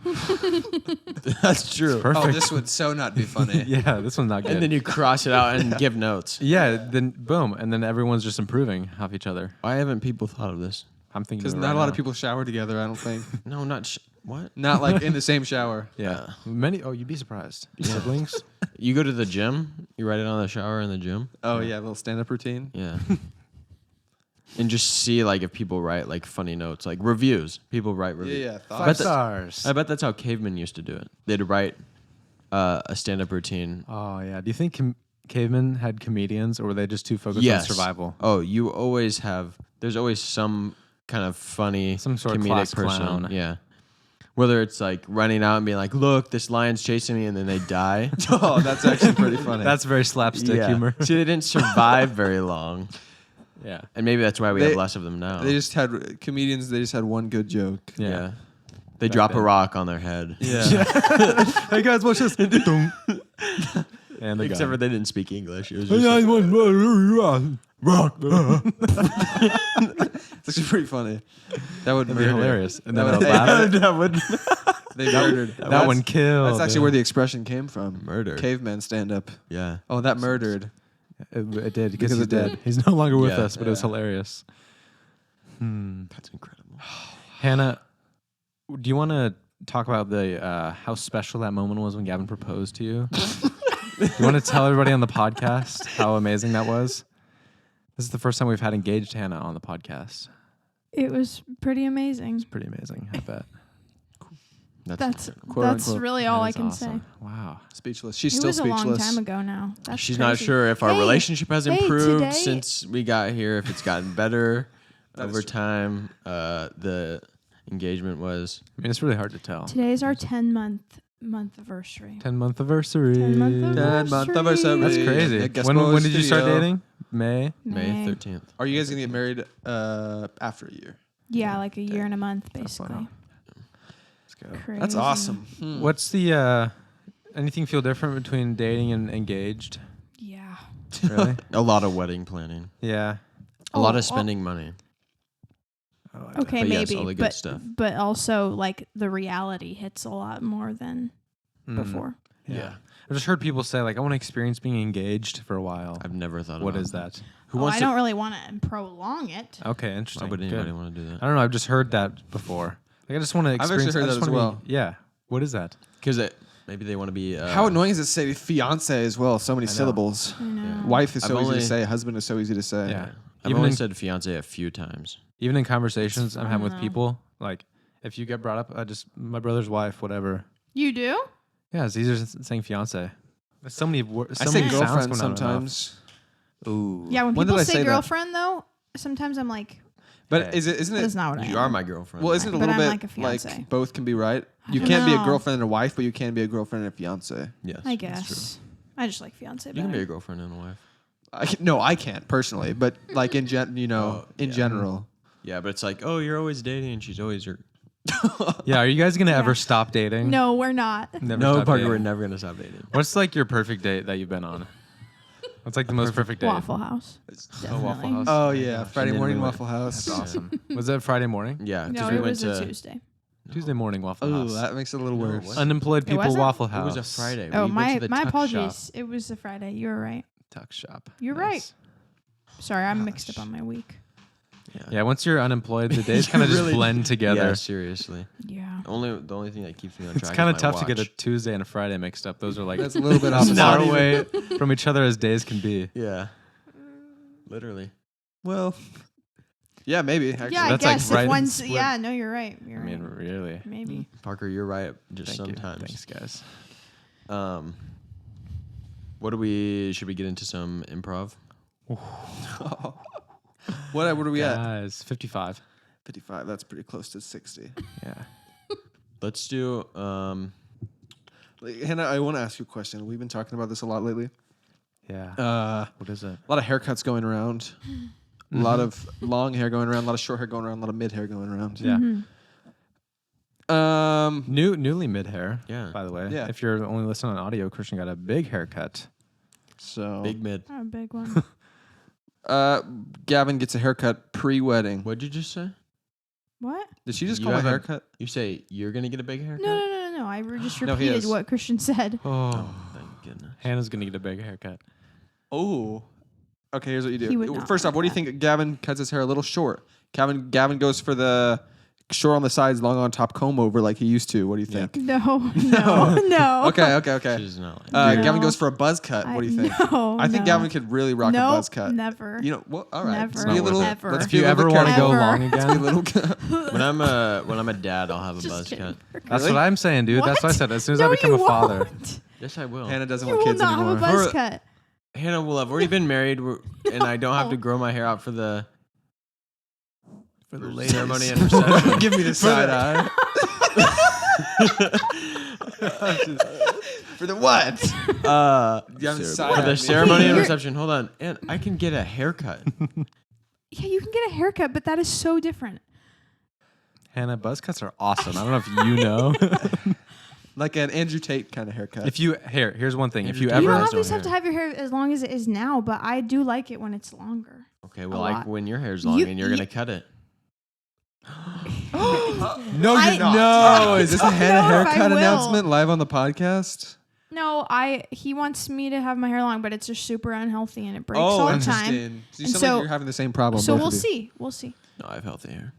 S2: That's true.
S3: Perfect.
S1: Oh, this would so not be funny.
S3: Yeah, this one's not good.
S2: And then you cross it out and give notes.
S3: yeah, then boom, and then everyone's just improving off each other.
S2: Why haven't people thought of this?
S3: I'm thinking
S1: Because
S3: of it
S1: not
S3: right
S1: a lot of
S3: now.
S1: people shower together, I don't think.
S2: No, not what?
S1: Not like in the same shower.
S3: Yeah, many. Oh, you'd be surprised. Siblings.
S2: You go to the gym, you write it on the shower in the gym.
S1: Oh, yeah, a little stand-up routine.
S2: Yeah. And just see like if people write like funny notes, like reviews. People write reviews.
S1: Yeah,
S2: I
S3: Five
S2: bet, that-
S3: stars.
S2: I bet that's how cavemen used to do it. They'd write a stand-up routine.
S3: Oh yeah. Do you think cavemen had comedians, or were they just too focused
S2: Yes.
S3: on survival?
S2: Oh, you always have. There's always some kind of funny,
S3: Some sort of
S2: comedic
S3: class
S2: person.
S3: clown.
S2: Yeah. Whether it's like running out and being like, "Look, this lion's chasing me," and then they die.
S1: Oh, that's actually pretty funny.
S3: That's very slapstick
S2: Yeah.
S3: humor.
S2: See, they didn't survive very long,
S3: yeah.
S2: and maybe that's why we
S1: They-
S2: have less of them now.
S1: They just had comedians. They just had one good joke.
S2: yeah. They drop a
S1: then.
S2: rock on their head.
S1: Yeah.
S3: Hey guys, watch this. And the
S2: Except for they didn't speak English. It was
S3: gun.
S2: just rock.
S1: It's actually pretty funny. That would
S3: That'd be hilarious. And then
S1: That
S3: they'll
S1: would-
S3: laugh.
S1: They murdered.
S3: That one killed.
S1: That's actually where the expression came from.
S2: Murder.
S1: Caveman stand-up.
S2: Yeah.
S1: Oh, that murdered.
S3: it did
S1: Because
S3: because
S1: it
S3: he's dead.
S1: did.
S3: He's no longer with
S2: Yeah.
S3: us, but it was
S1: Yeah.
S3: hilarious.
S2: That's incredible.
S3: Hannah, do you want to talk about the how special that moment was when Gavin proposed to you? Do you want to tell everybody on the podcast how amazing that was? This is the first time we've had engaged Hannah on the podcast.
S4: It was pretty amazing.
S3: Pretty amazing, I bet.
S4: That's
S1: Quote,
S4: that's
S1: unquote.
S4: really all I
S3: That
S4: can
S3: is awesome. Wow.
S1: Speechless. She's
S4: say. It
S1: still
S4: was a long
S1: speechless.
S4: time ago now. That's
S2: She's not
S4: crazy.
S2: sure if our
S4: Hey,
S2: relationship has
S4: hey,
S2: improved
S4: today-
S2: since we got here, if it's gotten better
S1: That is
S2: over
S1: true.
S2: time. The engagement was.
S3: I mean, it's really hard to tell.
S4: Today's our 10-month anniversary.
S3: 10-month anniversary.
S4: 10-month
S1: 10-month anniversary.
S3: That's
S1: Yeah,
S3: crazy.
S1: Guest
S3: When
S1: Boys
S3: did you start
S1: Studio.
S3: dating? May?
S2: May 13th.
S1: Are you guys gonna get married after a year?
S4: Yeah, like a year and a month,
S3: That's fun.
S4: basically.
S3: Let's go.
S4: Crazy.
S1: That's awesome. Hmm.
S3: What's the anything feel different between dating and engaged?
S4: Yeah.
S3: Really?
S2: A lot of wedding planning.
S3: Yeah.
S2: A lot
S4: Oh,
S2: of spending money.
S3: Oh, I
S4: Okay,
S2: But yes,
S4: maybe,
S2: all the good stuff.
S4: but also like the reality hits a lot more than
S3: bet.
S4: before.
S3: Yeah. I've just heard people say like I want to experience being engaged for a while.
S2: I've never thought
S3: What
S2: about
S3: is that?
S2: Who
S4: Oh,
S2: wants
S4: I
S2: to?
S4: don't really want to prolong it.
S3: Okay, interesting.
S2: Why would
S3: Good.
S2: anybody want to do that?
S3: I don't know. I've just heard that before. Like I just want to
S1: actually
S3: experience.
S1: heard
S3: I just
S1: that as
S3: wanna
S1: well.
S3: be- yeah. What is that?
S2: Because maybe they want to be.
S1: How annoying is it to say fiance as well? So many
S3: I know.
S1: syllables.
S4: I know.
S2: Yeah.
S1: Wife is
S2: I've
S1: so easy
S2: only-
S1: to say. Husband is so easy to say.
S3: Yeah.
S2: I've
S3: Even
S2: only
S3: in-
S2: said fiance a few times.
S3: Even in conversations I'm having with
S4: know.
S3: people, like if you get brought up, my brother's wife, whatever.
S4: You do?
S3: Yeah, it's easier than saying fiance. There's so many words.
S1: I say girlfriend sometimes.
S3: Ooh.
S4: Yeah, when
S1: When did
S4: people
S1: I
S4: say
S1: say that?
S4: girlfriend though, sometimes I'm like,
S1: But
S3: Hey.
S1: isn't
S4: that's
S1: it?
S4: not what I
S2: You
S4: am.
S2: are my girlfriend.
S1: Well, isn't it a
S4: But
S1: little
S4: I'm
S1: bit
S4: like a fiance.
S1: both can be right? You
S4: don't
S1: can't be a
S4: know.
S1: girlfriend and a wife, but you can be a girlfriend and a fiance.
S2: Yes.
S4: I
S2: that's true.
S4: guess. I just like fiance
S2: You can be a
S4: better.
S2: girlfriend and a wife.
S1: I can't personally, but like in
S2: Oh,
S1: in
S2: yeah.
S1: general.
S2: Yeah, but it's like, oh, you're always dating, and she's always your.
S3: Yeah, are you guys gonna
S4: Yeah.
S3: ever stop dating?
S4: No, we're not.
S3: Never
S2: No,
S3: stop
S2: Parker,
S3: dating.
S2: we're never gonna stop dating.
S3: What's like your perfect date that you've been on? What's like the most perfect date?
S4: Waffle House.
S3: Oh, Waffle
S4: Definitely.
S3: House.
S1: Oh yeah,
S2: gosh.
S1: Friday
S2: And then
S1: morning
S2: we went-
S1: Waffle House.
S3: That's awesome. Was that Friday morning?
S2: Yeah, because
S4: No,
S2: we
S4: it
S2: went
S4: was a
S2: to
S4: Tuesday.
S3: Tuesday morning Waffle
S1: Oh,
S3: House.
S1: that makes it a little
S2: No, it
S1: worse.
S2: wasn't.
S3: Unemployed people
S4: wasn't?
S3: Waffle
S2: It
S3: House.
S2: was a Friday.
S4: Oh,
S2: we went to the
S4: my
S3: tuck
S4: apologies.
S3: shop.
S4: It was a Friday. You were right.
S3: Tuck shop.
S4: You're
S3: Nice.
S4: Sorry, I'm mixed up on my week.
S3: Yeah, once you're unemployed, the days kind of just blend together.
S2: Yeah, seriously.
S4: Yeah.
S2: The only thing that keeps me on track.
S3: It's kind of
S2: is my
S3: tough to get a
S2: watch.
S3: Tuesday and a Friday mixed up. Those are like
S1: That's a little bit
S3: as
S1: opposite.
S3: far away from each other as days can be.
S2: Yeah. Literally.
S1: Well, yeah, maybe. Actually.
S4: Yeah, I
S3: That's like
S4: guess
S3: right
S4: if
S3: in
S4: one's
S3: split.
S4: yeah, no, you're right.
S3: I
S4: You're
S3: mean,
S4: right.
S3: really.
S4: Maybe.
S2: Parker, you're right. Just
S3: Thank
S2: sometimes.
S3: you. Thanks, guys.
S2: What should we get into some improv?
S1: What are we at?
S3: Guys, 55.
S1: 55. That's pretty close to 60.
S3: Yeah.
S2: Let's do
S1: Like, Hannah, I want to ask you a question. We've been talking about this a lot lately.
S3: Yeah. What is it?
S1: A lot of haircuts going around. A lot of long hair going around. A lot of short hair going around. A lot of mid hair going around.
S3: Yeah.
S4: Mm-hmm.
S3: Newly mid hair.
S2: Yeah.
S3: By the way.
S1: Yeah.
S3: If you're only listening on audio, Christian got a big haircut.
S1: So
S2: big mid.
S4: Oh, a big one.
S1: Gavin gets a haircut pre-wedding.
S2: What'd you just say?
S4: What?
S1: Did she just
S2: You
S1: call a
S2: have a-
S1: haircut?
S2: You say you're gonna get a big haircut?
S4: No. I just
S1: No, he
S4: repeated
S1: is.
S4: what Christian said.
S3: Oh.
S2: Thank goodness.
S3: Hannah's gonna get a big haircut.
S1: Oh. Okay, here's what you
S4: He would
S1: do.
S4: not
S1: First
S4: like
S1: off, what do you
S4: that.
S1: think? Gavin cuts his hair a little short. Gavin goes for the short on the sides, long on top, comb over like he used to. What do you think?
S4: No.
S1: Okay.
S2: She's not like
S4: No.
S1: Gavin goes for a buzz cut. What do you think?
S4: No,
S1: I think
S4: no.
S1: Gavin could really rock a buzz cut.
S4: Never.
S1: You know, well, all right.
S4: Never.
S1: Let's be a little.
S4: Ever.
S1: Let's
S3: If
S1: be
S3: you
S1: a
S3: ever
S1: little
S3: want to go
S4: Ever.
S3: long
S1: Let's be a
S3: again,
S1: little.
S2: when I'm a dad, I'll have a
S4: Just
S2: buzz
S4: kidding.
S2: cut.
S3: that's what I'm saying, dude. That's what I
S4: What?
S3: said. As soon as
S4: No,
S3: I become
S4: you
S3: a father.
S4: won't.
S2: Yes, I will.
S1: Hannah doesn't
S4: You
S1: want
S4: will
S1: kids
S4: not
S1: anymore.
S4: have a buzz
S2: For-
S4: cut.
S2: Hannah will have already been married, and I don't have to grow my hair out for the ceremony and reception.
S1: Give me the side eye. For the what?
S2: For the ceremony and
S4: You're-
S2: reception. Hold on, and I can get a haircut.
S4: Yeah, you can get a haircut, but that is so different.
S3: Hannah, buzz cuts are awesome. I don't know if you know.
S1: Like an Andrew Tate kind of haircut.
S3: Here's one thing. If you
S2: Andrew
S4: You
S3: ever
S4: don't
S2: has no
S4: always have to
S2: hair.
S4: have your hair as long as it is now, but I do like it when it's longer.
S2: Okay, well,
S4: A
S2: like
S4: lot.
S2: when your hair's long
S4: You-
S2: and you're
S4: you-
S2: gonna cut it.
S1: no,
S4: I-
S1: you're not. No, is this a
S4: don't
S1: Hannah
S4: know if I
S1: haircut
S4: will.
S1: announcement live on the podcast?
S4: No, he wants me to have my hair long, but it's just super unhealthy and it breaks all the time.
S1: interesting. So you
S4: And
S1: sound
S4: so-
S1: like you're having the same problem.
S4: So
S1: both
S4: we'll
S1: of you.
S4: see. We'll see.
S2: No, I have healthy hair.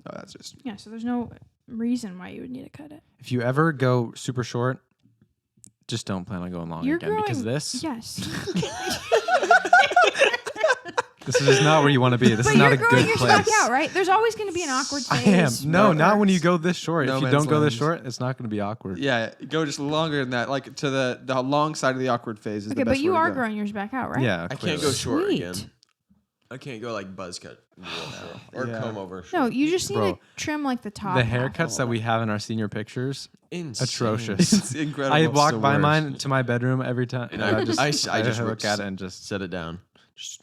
S1: Oh, that's just.
S4: Yeah, so there's no reason why you would need to cut it.
S3: If you ever go super short, just don't plan on going long
S4: You're
S3: again
S4: growing.
S3: because this
S4: Yes.
S3: is just not where you want to be. This
S4: But
S3: is not
S4: you're
S3: a
S4: growing
S3: good
S4: yours
S3: place.
S4: back out, right? There's always going to be an awkward
S3: I am.
S4: phase.
S3: No,
S4: where it
S3: not when you
S4: hurts.
S3: go this short.
S1: No
S3: if you
S1: man's
S3: don't go this
S1: land.
S3: short, it's not going to be awkward.
S1: Yeah, go just longer than that, like to the long side of the awkward phase. Is
S4: Okay,
S1: the best
S4: but you
S1: way to
S4: are
S1: go.
S4: growing yours back out, right?
S3: Yeah,
S2: I
S3: clearly.
S2: can't go short
S4: Sweet.
S2: again. I can't go like buzz cut or
S1: Yeah.
S2: comb over.
S4: No, you just need
S3: Bro,
S4: to trim like the top.
S3: The
S4: half a
S3: haircuts that
S4: little
S3: we
S4: bit.
S3: have in our senior pictures,
S2: Insane.
S3: atrocious.
S1: It's incredible.
S3: I
S1: It's
S3: walk
S1: the
S3: by
S1: worst.
S3: mine to my bedroom every time, and I just
S2: I just
S3: look at it and just
S2: set it down. Just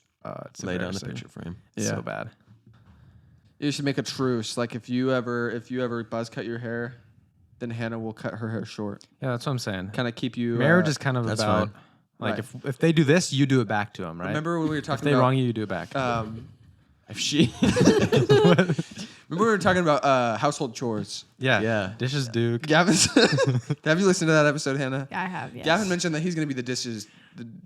S3: it's
S2: lay down the
S3: embarrassing.
S2: picture frame.
S3: It's so
S1: Yeah.
S3: bad.
S1: You should make a truce. Like if you ever buzz cut your hair, then Hannah will cut her hair short.
S3: Yeah, that's what I'm saying.
S1: Kind of keep you.
S3: Marriage is kind of
S2: that's
S3: about
S2: fine.
S3: like
S1: Right.
S3: if they do this, you do it back to them, right?
S1: Remember when we were
S3: if
S1: talking
S3: they
S1: about
S3: wrong you, you do it back.
S2: If she,
S1: remember we were talking about household chores.
S2: yeah.
S3: Dishes, Duke.
S1: Gavin's. Have you listened to that episode, Hannah?
S4: I have, yes.
S1: Gavin mentioned that he's going to be the dishes.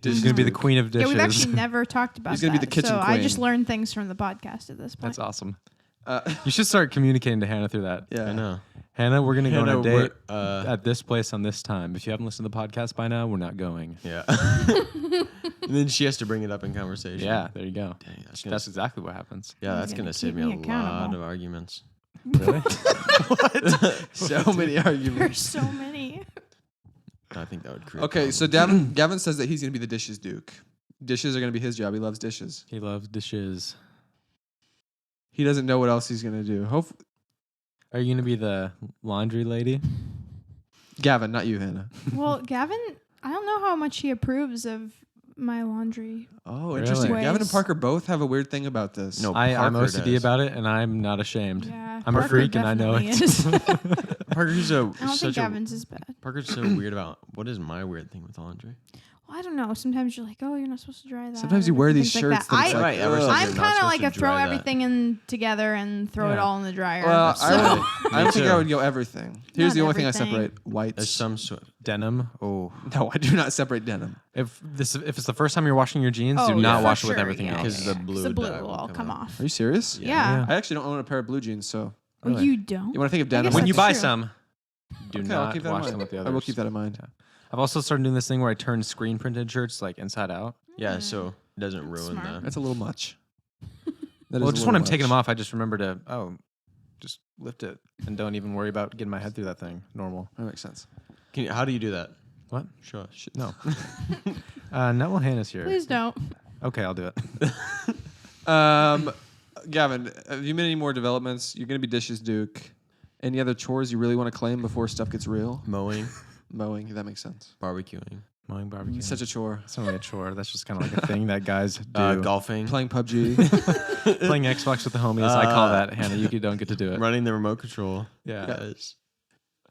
S3: She's gonna be the queen of
S4: Yeah,
S3: dishes.
S4: we've actually never talked about
S1: He's gonna be
S4: that.
S1: the kitchen
S4: so I just
S1: queen.
S4: learned things from the podcast at this point.
S3: That's awesome.
S1: Uh,
S3: You should start communicating to Hannah through that.
S1: yeah,
S2: I know.
S3: Hannah, we're gonna go on
S2: Hannah,
S3: a date
S2: we're,
S3: at this place on this time. If you haven't listened to the podcast by now, we're not going.
S2: Yeah. And then she has to bring it up in conversation.
S3: Yeah, there you go.
S2: Dang,
S3: That's exactly what happens.
S2: yeah,
S4: He's
S2: that's
S4: gonna
S2: gonna save
S4: keep
S2: me a
S4: me
S2: lot
S4: accountable.
S2: of arguments.
S3: Really?
S1: so many arguments.
S4: There's so many.
S2: I think that would create.
S1: Okay, so
S2: problems.
S1: Gavin says that he's gonna be the dishes duke. Dishes are gonna be his job. He loves dishes.
S3: He loves dishes.
S1: He doesn't know what else he's gonna do.
S3: Are you gonna be the laundry lady?
S1: Gavin, not you, Hannah.
S4: Well, Gavin, I don't know how much he approves of my laundry.
S1: Oh,
S3: Really?
S1: interesting. Gavin and
S4: Ways.
S1: Parker both have a weird thing about this.
S2: No,
S3: I'm
S2: Parker
S3: OCD
S2: does.
S3: about it, and I'm not ashamed.
S4: Yeah,
S3: I'm a
S4: Parker
S3: freak, and I know
S4: definitely
S3: it.
S4: is.
S2: Parker's
S4: I don't think
S2: such a
S4: Gavin's is bad.
S2: Parker's so weird about what is my weird thing with laundry.
S4: Well, I don't know. Sometimes you're like, oh, you're not supposed to dry that.
S1: Sometimes
S4: or
S1: you wear
S4: different
S1: these
S4: things
S1: shirts
S4: Like
S1: that
S4: that.
S1: it's
S4: I,
S1: like,
S2: Ever since
S1: ugh.
S4: I'm
S2: you're not
S4: kind of
S2: supposed
S4: like
S2: to
S4: a throw
S2: dry that.
S4: everything in together and throw it
S3: Yeah.
S4: all in the dryer.
S1: Well,
S4: so.
S1: I don't think I would go everything. Here's
S4: Not
S1: the only thing I
S4: everything.
S1: separate: whites.
S2: There's some sort.
S3: Denim. Oh,
S1: No, I do not separate denim.
S3: if it's the first time you're washing your jeans,
S4: Oh,
S3: do
S4: yeah,
S3: not
S4: for
S3: wash it with
S4: sure,
S3: everything
S4: yeah,
S3: else.
S2: Because
S4: yeah,
S2: the
S4: yeah.
S2: blue
S4: the blue
S2: dye
S4: will
S2: will
S4: all
S2: come
S4: come
S2: out.
S4: off.
S1: Are you serious?
S4: Yeah.
S1: I actually don't own a pair of blue jeans, so
S4: Oh,
S3: Really?
S4: you don't?
S1: you want to think of
S4: I
S1: denim?
S4: guess
S3: When
S4: that's
S3: you buy
S4: true.
S3: some, do
S1: Okay, I'll
S3: not
S1: keep that in
S3: wash
S1: mind.
S3: them with the others.
S1: I will keep that in mind.
S3: I've also started doing this thing where I turn screen printed shirts like inside out.
S2: Yeah, so it doesn't ruin
S4: Smart.
S2: that.
S1: That's a little much.
S3: Well, just when I'm taking them off, I just remember to just lift it and don't even worry about getting my head through that thing. Normal.
S1: That makes sense.
S2: How do you do that?
S3: What?
S2: Show us.
S3: No. Neville Hannah's here.
S4: Please don't.
S3: Okay, I'll do it.
S1: Gavin, have you made any more developments? You're gonna be dishes duke. Any other chores you really want to claim before stuff gets real?
S2: Mowing,
S1: Mowing, that makes sense.
S2: barbecuing,
S3: Mowing barbecue.
S1: It's such a chore.
S3: It's not really a chore. That's just kind of like a thing that guys do.
S2: golfing,
S1: Playing PUBG.
S3: Playing Xbox with the homies. I call that, Hannah. You don't get to do it.
S2: running the remote control.
S3: Yeah.
S2: Guys.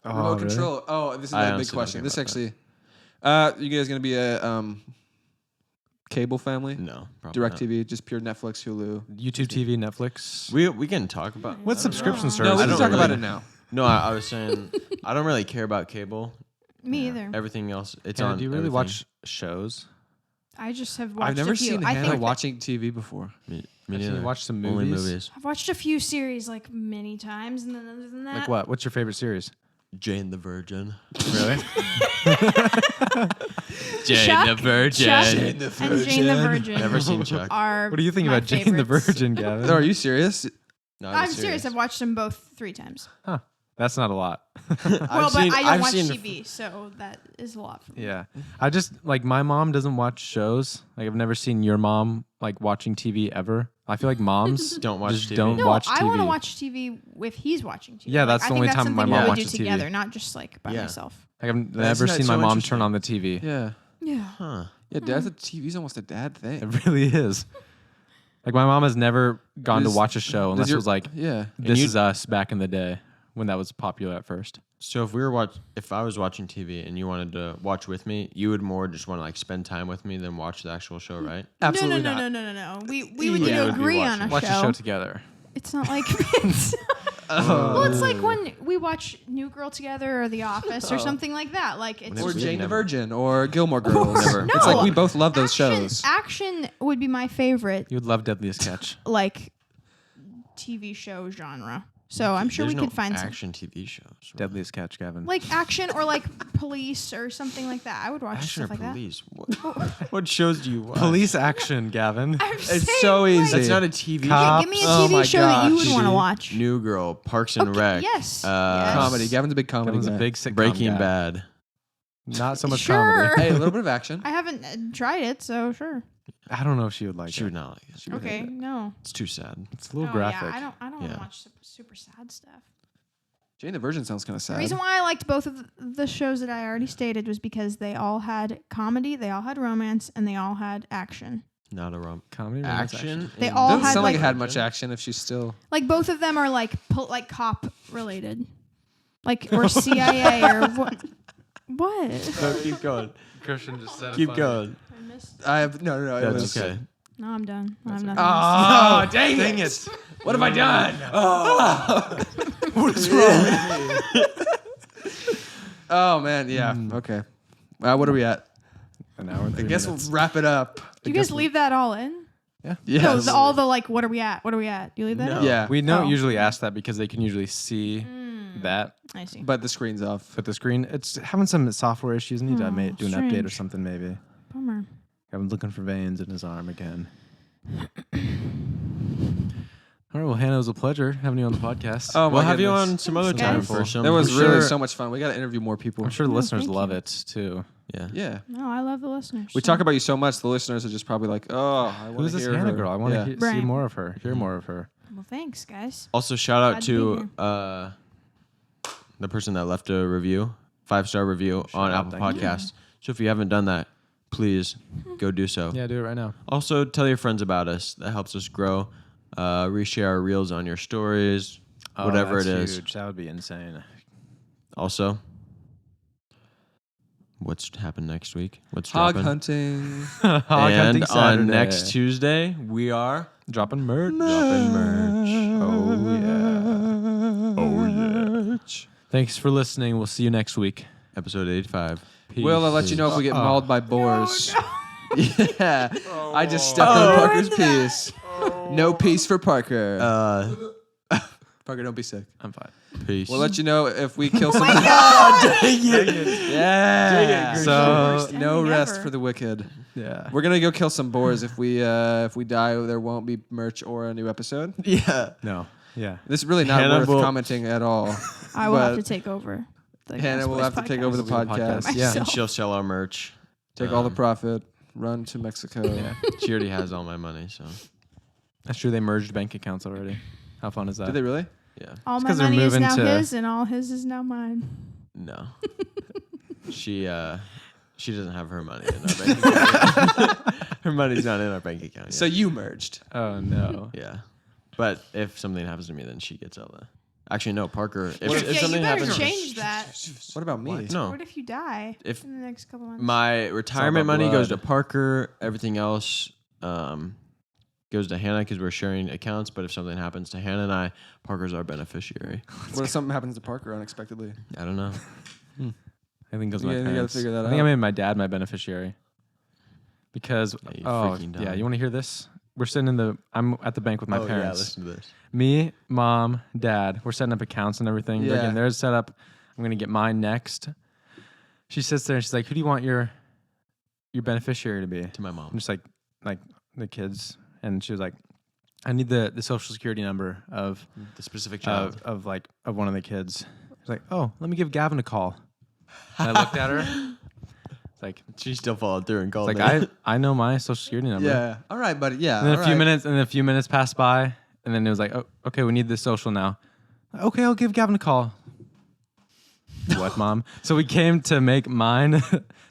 S3: Oh,
S1: Remote
S3: really?
S1: control. Oh, this is
S2: I
S1: a big
S2: honestly don't
S1: question.
S2: care
S1: This
S2: about
S1: actually, you guys gonna be a cable family?
S2: No, probably not.
S1: DirecTV, just pure Netflix, Hulu.
S3: YouTube TV, Netflix.
S2: We can talk about.
S3: What subscription
S4: No.
S3: service?
S1: No, we
S2: I
S1: can
S2: don't
S1: talk about
S2: really-
S1: it now.
S2: No, I was saying I don't really care about cable.
S4: Me either.
S2: Everything else, it's
S3: Hannah,
S2: on.
S3: do you really
S2: everything.
S3: watch shows?
S4: I just have watched
S1: I've never
S4: a few.
S1: seen
S4: I
S1: Hannah
S4: think
S1: watching TV before.
S2: Me
S3: I've seen you
S2: neither.
S3: watch some
S2: Only
S3: movies.
S2: movies.
S4: I've watched a few series like many times, and then other than that,
S3: Like what? What's your favorite series?
S2: Jane the Virgin.
S3: Really?
S4: Chuck,
S2: the Virgin.
S4: Chuck
S2: Jane the
S4: and Jane the Virgin
S2: Never seen Chuck.
S4: are
S3: What do you think
S4: my
S3: about Jane the
S4: favorites.
S3: Virgin, Gavin?
S1: No, are you serious?
S2: No,
S4: I'm serious. I've watched them both 3 times.
S3: That's not a lot.
S4: Well, but I don't
S2: I've
S4: watch
S2: seen
S4: TV, so that is a lot for me.
S3: Yeah. I just like my mom doesn't watch shows. Like I've never seen your mom like watching TV ever. I feel like moms
S2: Don't watch
S3: just
S2: TV.
S3: don't
S4: No,
S3: watch
S4: I
S3: TV.
S4: want to watch TV if he's watching TV.
S3: Yeah, that's
S4: I
S3: the
S4: think
S3: only
S4: that's
S3: time my
S4: something
S2: mom
S4: we would
S3: watches
S4: do
S3: TV.
S4: together, not just like by
S2: Yeah.
S4: myself.
S3: Like I've
S2: Isn't
S3: never
S2: that
S3: seen
S2: so
S3: my mom
S2: interesting?
S3: turn on the TV.
S1: Yeah.
S4: Yeah.
S2: Huh.
S1: Yeah, dad's a TV's almost a dad thing.
S3: It really is. Like my mom has never gone to
S1: Does-
S3: watch a show unless it was like
S1: Yeah.
S3: This
S2: you-
S3: Is Us back in the day when that was popular at first.
S2: So if I was watching TV and you wanted to watch with me, you would more just want to like spend time with me than watch the actual show, right?
S1: Absolutely
S4: no,
S1: not.
S4: no. We would
S2: Yeah,
S4: need to
S2: would be
S4: agree on
S2: watching.
S4: a
S3: Watch
S4: show.
S3: a show together.
S4: It's not like it's, well, it's like when we watch New Girl together or The Office or something like that. Like it's
S1: Or
S2: We've
S1: Jane the
S2: never-
S1: Virgin or Gilmore Girls.
S2: Never.
S4: No.
S1: It's like we both love those
S4: action,
S1: shows.
S4: Action would be my favorite
S3: You would love Deadliest Catch.
S4: like TV show genre. So I'm sure
S2: There's
S4: we
S2: no
S4: could find some
S2: action TV shows. right?
S3: Deadliest Catch, Gavin.
S4: like action or like police or something like that. I would watch
S2: Action or
S4: stuff like
S2: police? What shows do you watch?
S3: Police action, Gavin.
S4: that. I'm
S1: It's
S4: saying,
S1: so
S4: like,
S1: easy.
S2: That's not a TV
S3: Cop.
S4: Give me a
S1: Oh
S4: TV
S1: my
S4: show that you would
S1: gosh.
S4: want to watch.
S2: New Girl, Parks and
S4: Okay,
S2: Rec.
S4: yes, yes.
S1: Comedy. Gavin's a big comedy
S3: Gavin's a
S1: guy.
S3: big sitcom
S2: Breaking
S3: guy.
S2: Bad.
S3: Not so much
S4: Sure.
S3: comedy.
S1: Hey, a little bit of action.
S4: I haven't tried it, so sure.
S3: I don't know if she would like
S2: She
S3: it.
S2: would not like it.
S4: Okay, no.
S2: It's too sad.
S3: It's a little
S4: Oh,
S3: graphic.
S4: Yeah, I don't want
S2: Yeah.
S4: to watch super sad stuff.
S1: Jane the Virgin sounds kind of
S4: The
S1: sad.
S4: reason why I liked both of the shows that I already stated was because they all had comedy, they all had romance, and they all had action.
S2: Not a rom.
S3: Comedy, romance,
S2: Action.
S4: They
S2: in
S4: all
S1: Doesn't
S4: had,
S1: sound like
S4: like-
S1: it had much action if she's still.
S4: Like both of them are like cop related, like or CIA or what? What?
S2: No, keep going.
S3: Christian just said
S2: Keep going.
S4: I missed.
S1: I have no. It
S2: That's
S1: was
S2: okay.
S4: No, I'm done. I have
S3: okay.
S4: nothing. else.
S1: Oh, dang it! What have I done?
S3: What is wrong?
S1: Oh man, yeah. Okay. What are we at?
S3: An hour and
S1: I
S3: 3
S1: guess
S3: minutes.
S1: we'll wrap it up.
S4: Do you guys leave that all in?
S1: Yeah.
S4: No, all the like, what are we at? What are we at? Do you leave that
S2: No.
S4: in?
S1: Yeah.
S3: We don't
S4: Oh.
S3: usually ask that because they can usually see that.
S4: I see.
S1: But the screen's off.
S3: But the screen, it's having some software issues. Need to
S4: Oh,
S3: do an update or
S4: strange.
S3: something maybe.
S4: Bummer.
S3: I'm looking for veins in his arm again. All All right. Well, Hannah, it was a pleasure having you on the podcast.
S1: Oh,
S2: We'll
S1: my
S2: have you
S1: goodness.
S2: on some other
S4: Thanks,
S2: time
S4: guys.
S2: for some.
S1: That was
S2: I'm
S1: really
S2: sure-
S1: so much fun. We got to interview more people.
S3: I'm sure the
S4: No,
S3: listeners
S4: thank
S3: love
S4: you.
S3: it too.
S2: Yeah.
S1: Yeah.
S4: No, I love the listeners.
S1: We talk about you so much, the listeners are just probably like, oh, I want
S3: Who's
S1: to
S3: this
S1: hear
S3: Hannah
S1: her.
S3: girl? I want to
S1: Yeah.
S3: see
S4: Right.
S3: more of her. Hear more of her.
S4: Well, thanks, guys.
S2: Also, shout out
S4: Glad to be
S2: to the person that left a review, 5-star review on
S3: out,
S2: Apple
S3: thank you.
S2: Podcasts. So if you haven't done that, please go do so.
S3: Yeah, do it right now.
S2: Also, tell your friends about us. That helps us grow. Reshare our reels on your stories, whatever it
S3: that's
S2: is.
S3: Huge. That would be insane.
S2: Also, what's happened next week? What's
S1: Hog
S2: dropping?
S1: hunting.
S3: Hog
S2: And
S3: hunting
S2: on
S3: Saturday.
S2: next Tuesday, we are
S3: dropping merch.
S2: dropping merch.
S3: Oh yeah. Oh yeah. Thanks for listening. We'll see you next week.
S2: Episode 85.
S3: Peace.
S1: Will, I'll let you know if we get mauled by boars. Yeah. I just stepped
S4: Oh.
S1: on Parker's
S4: Ruined that.
S1: piece. No peace for Parker. Parker, don't be sick.
S3: I'm fine.
S2: Peace.
S1: We'll let you know if we kill some.
S2: Yeah.
S3: So
S1: No
S4: Ending
S1: rest
S4: ever.
S1: for the wicked.
S3: yeah.
S1: We're gonna go kill some boars. If we die, there won't be merch or a new episode.
S2: Yeah.
S3: No. Yeah.
S1: This is really not
S2: Hannah
S1: worth
S2: will-
S1: commenting at all.
S4: I will have
S1: but
S4: to take over. The
S1: Hannah
S4: Gas
S1: will
S4: Boys
S1: have to take over the
S3: podcast.
S1: podcast.
S3: Yeah.
S2: And
S4: Myself.
S2: she'll sell our merch.
S1: Take all the
S2: Um,
S1: profit. Run to Mexico.
S3: Yeah.
S2: She already has all my money, so
S3: That's true. They merged bank accounts already. How fun is that?
S1: Did they really?
S2: yeah.
S4: All
S3: It's
S4: my
S3: 'cause they're
S4: money is
S3: moving
S4: now
S3: to-
S4: his, and all his is now mine.
S2: No. She doesn't have her money in our bank account. Her money's not in our bank account yet.
S1: So you merged.
S3: Oh no.
S2: yeah. But if something happens to me, then she gets all the. Actually, no, Parker. If,
S1: What
S2: if
S1: if-
S4: Yeah,
S2: something
S4: you better
S2: happens,
S4: change that.
S1: What about me?
S2: no.
S4: What if you die
S2: If
S4: in the next couple months?
S2: my retirement
S3: about
S2: money goes to
S3: blood.
S2: Parker, everything else goes to Hannah because we're sharing accounts. But if something happens to Hannah and I, Parker's our beneficiary.
S1: What if something happens to Parker unexpectedly?
S2: I don't know.
S3: I think it goes to
S1: Yeah,
S3: my
S1: you gotta
S3: parents.
S1: figure that
S3: I think I
S1: out.
S3: made my dad my beneficiary. Because
S2: Yeah, you
S3: oh
S2: freaking
S3: yeah,
S2: dumb.
S3: you want to hear this? We're sitting in the. I'm at the bank with my
S2: Oh,
S3: parents.
S2: Yeah, listen to this.
S3: Me, mom, dad. We're setting up accounts and everything. They're
S1: Yeah.
S3: getting theirs set up. I'm gonna get mine next. She sits there and she's like, "Who do you want your beneficiary to be?"
S2: To my
S3: I'm
S2: mom.
S3: just like the kids, and she was like, "I need the social security number of
S2: The specific child.
S3: of one of the kids." She's like, "Oh, let me give Gavin a call." And I looked at her. It's like,
S2: She still followed through and
S3: it's
S2: called
S3: like
S2: me.
S3: I know my social security number.
S1: Yeah. All right, buddy. Yeah.
S3: And then
S1: all
S3: a few minutes passed by, and then it was like, "Oh, okay, we need this social now." Okay, I'll give Gavin a call. What, mom? So we came to make mine,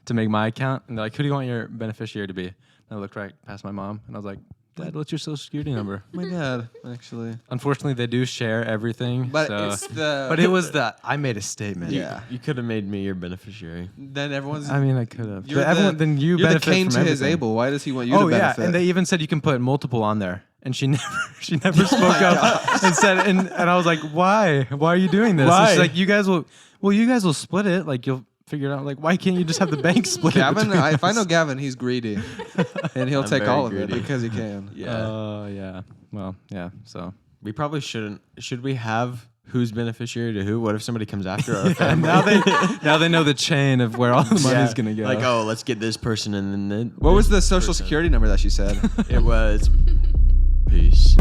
S3: to make my account, and they're like, "Who do you want your beneficiary to be?" And I looked right past my mom, and I was like, "Dad, what's your social security number?"
S1: My dad, actually.
S3: Unfortunately, they do share everything.
S1: But
S3: so-
S1: it's the.
S3: but it was I made a statement.
S1: Yeah.
S2: You could have made me your beneficiary.
S1: Then everyone's.
S3: I mean, I could have.
S1: You're
S3: Then you
S1: you're the
S3: benefit
S1: Cain
S3: from
S1: to his
S3: everything.
S1: Abel. Why does he want you
S3: Oh
S1: to
S3: yeah,
S1: benefit?
S3: and they even said you can put multiple on there, and she never spoke up and said, and I was like, why are you doing this? And
S2: Why?
S3: she's like, you guys will split it, like you'll figure it out. Like, why can't you just have the bank split it?
S1: Gavin,
S3: between
S1: if I
S3: us?
S1: know Gavin, he's greedy, and he'll
S2: I'm
S1: take
S2: very
S1: all of it
S2: greedy.
S1: because he can.
S2: Yeah.
S3: Oh yeah, well yeah. So
S2: We probably shouldn't. Should we have who's beneficiary to who? What if somebody comes after our
S3: and
S2: family?
S3: now they know the chain of where all the money's gonna go.
S2: Like, oh, let's get this person and then
S1: What was the
S2: this
S1: social
S2: person.
S1: security number that she said?
S2: It was peace.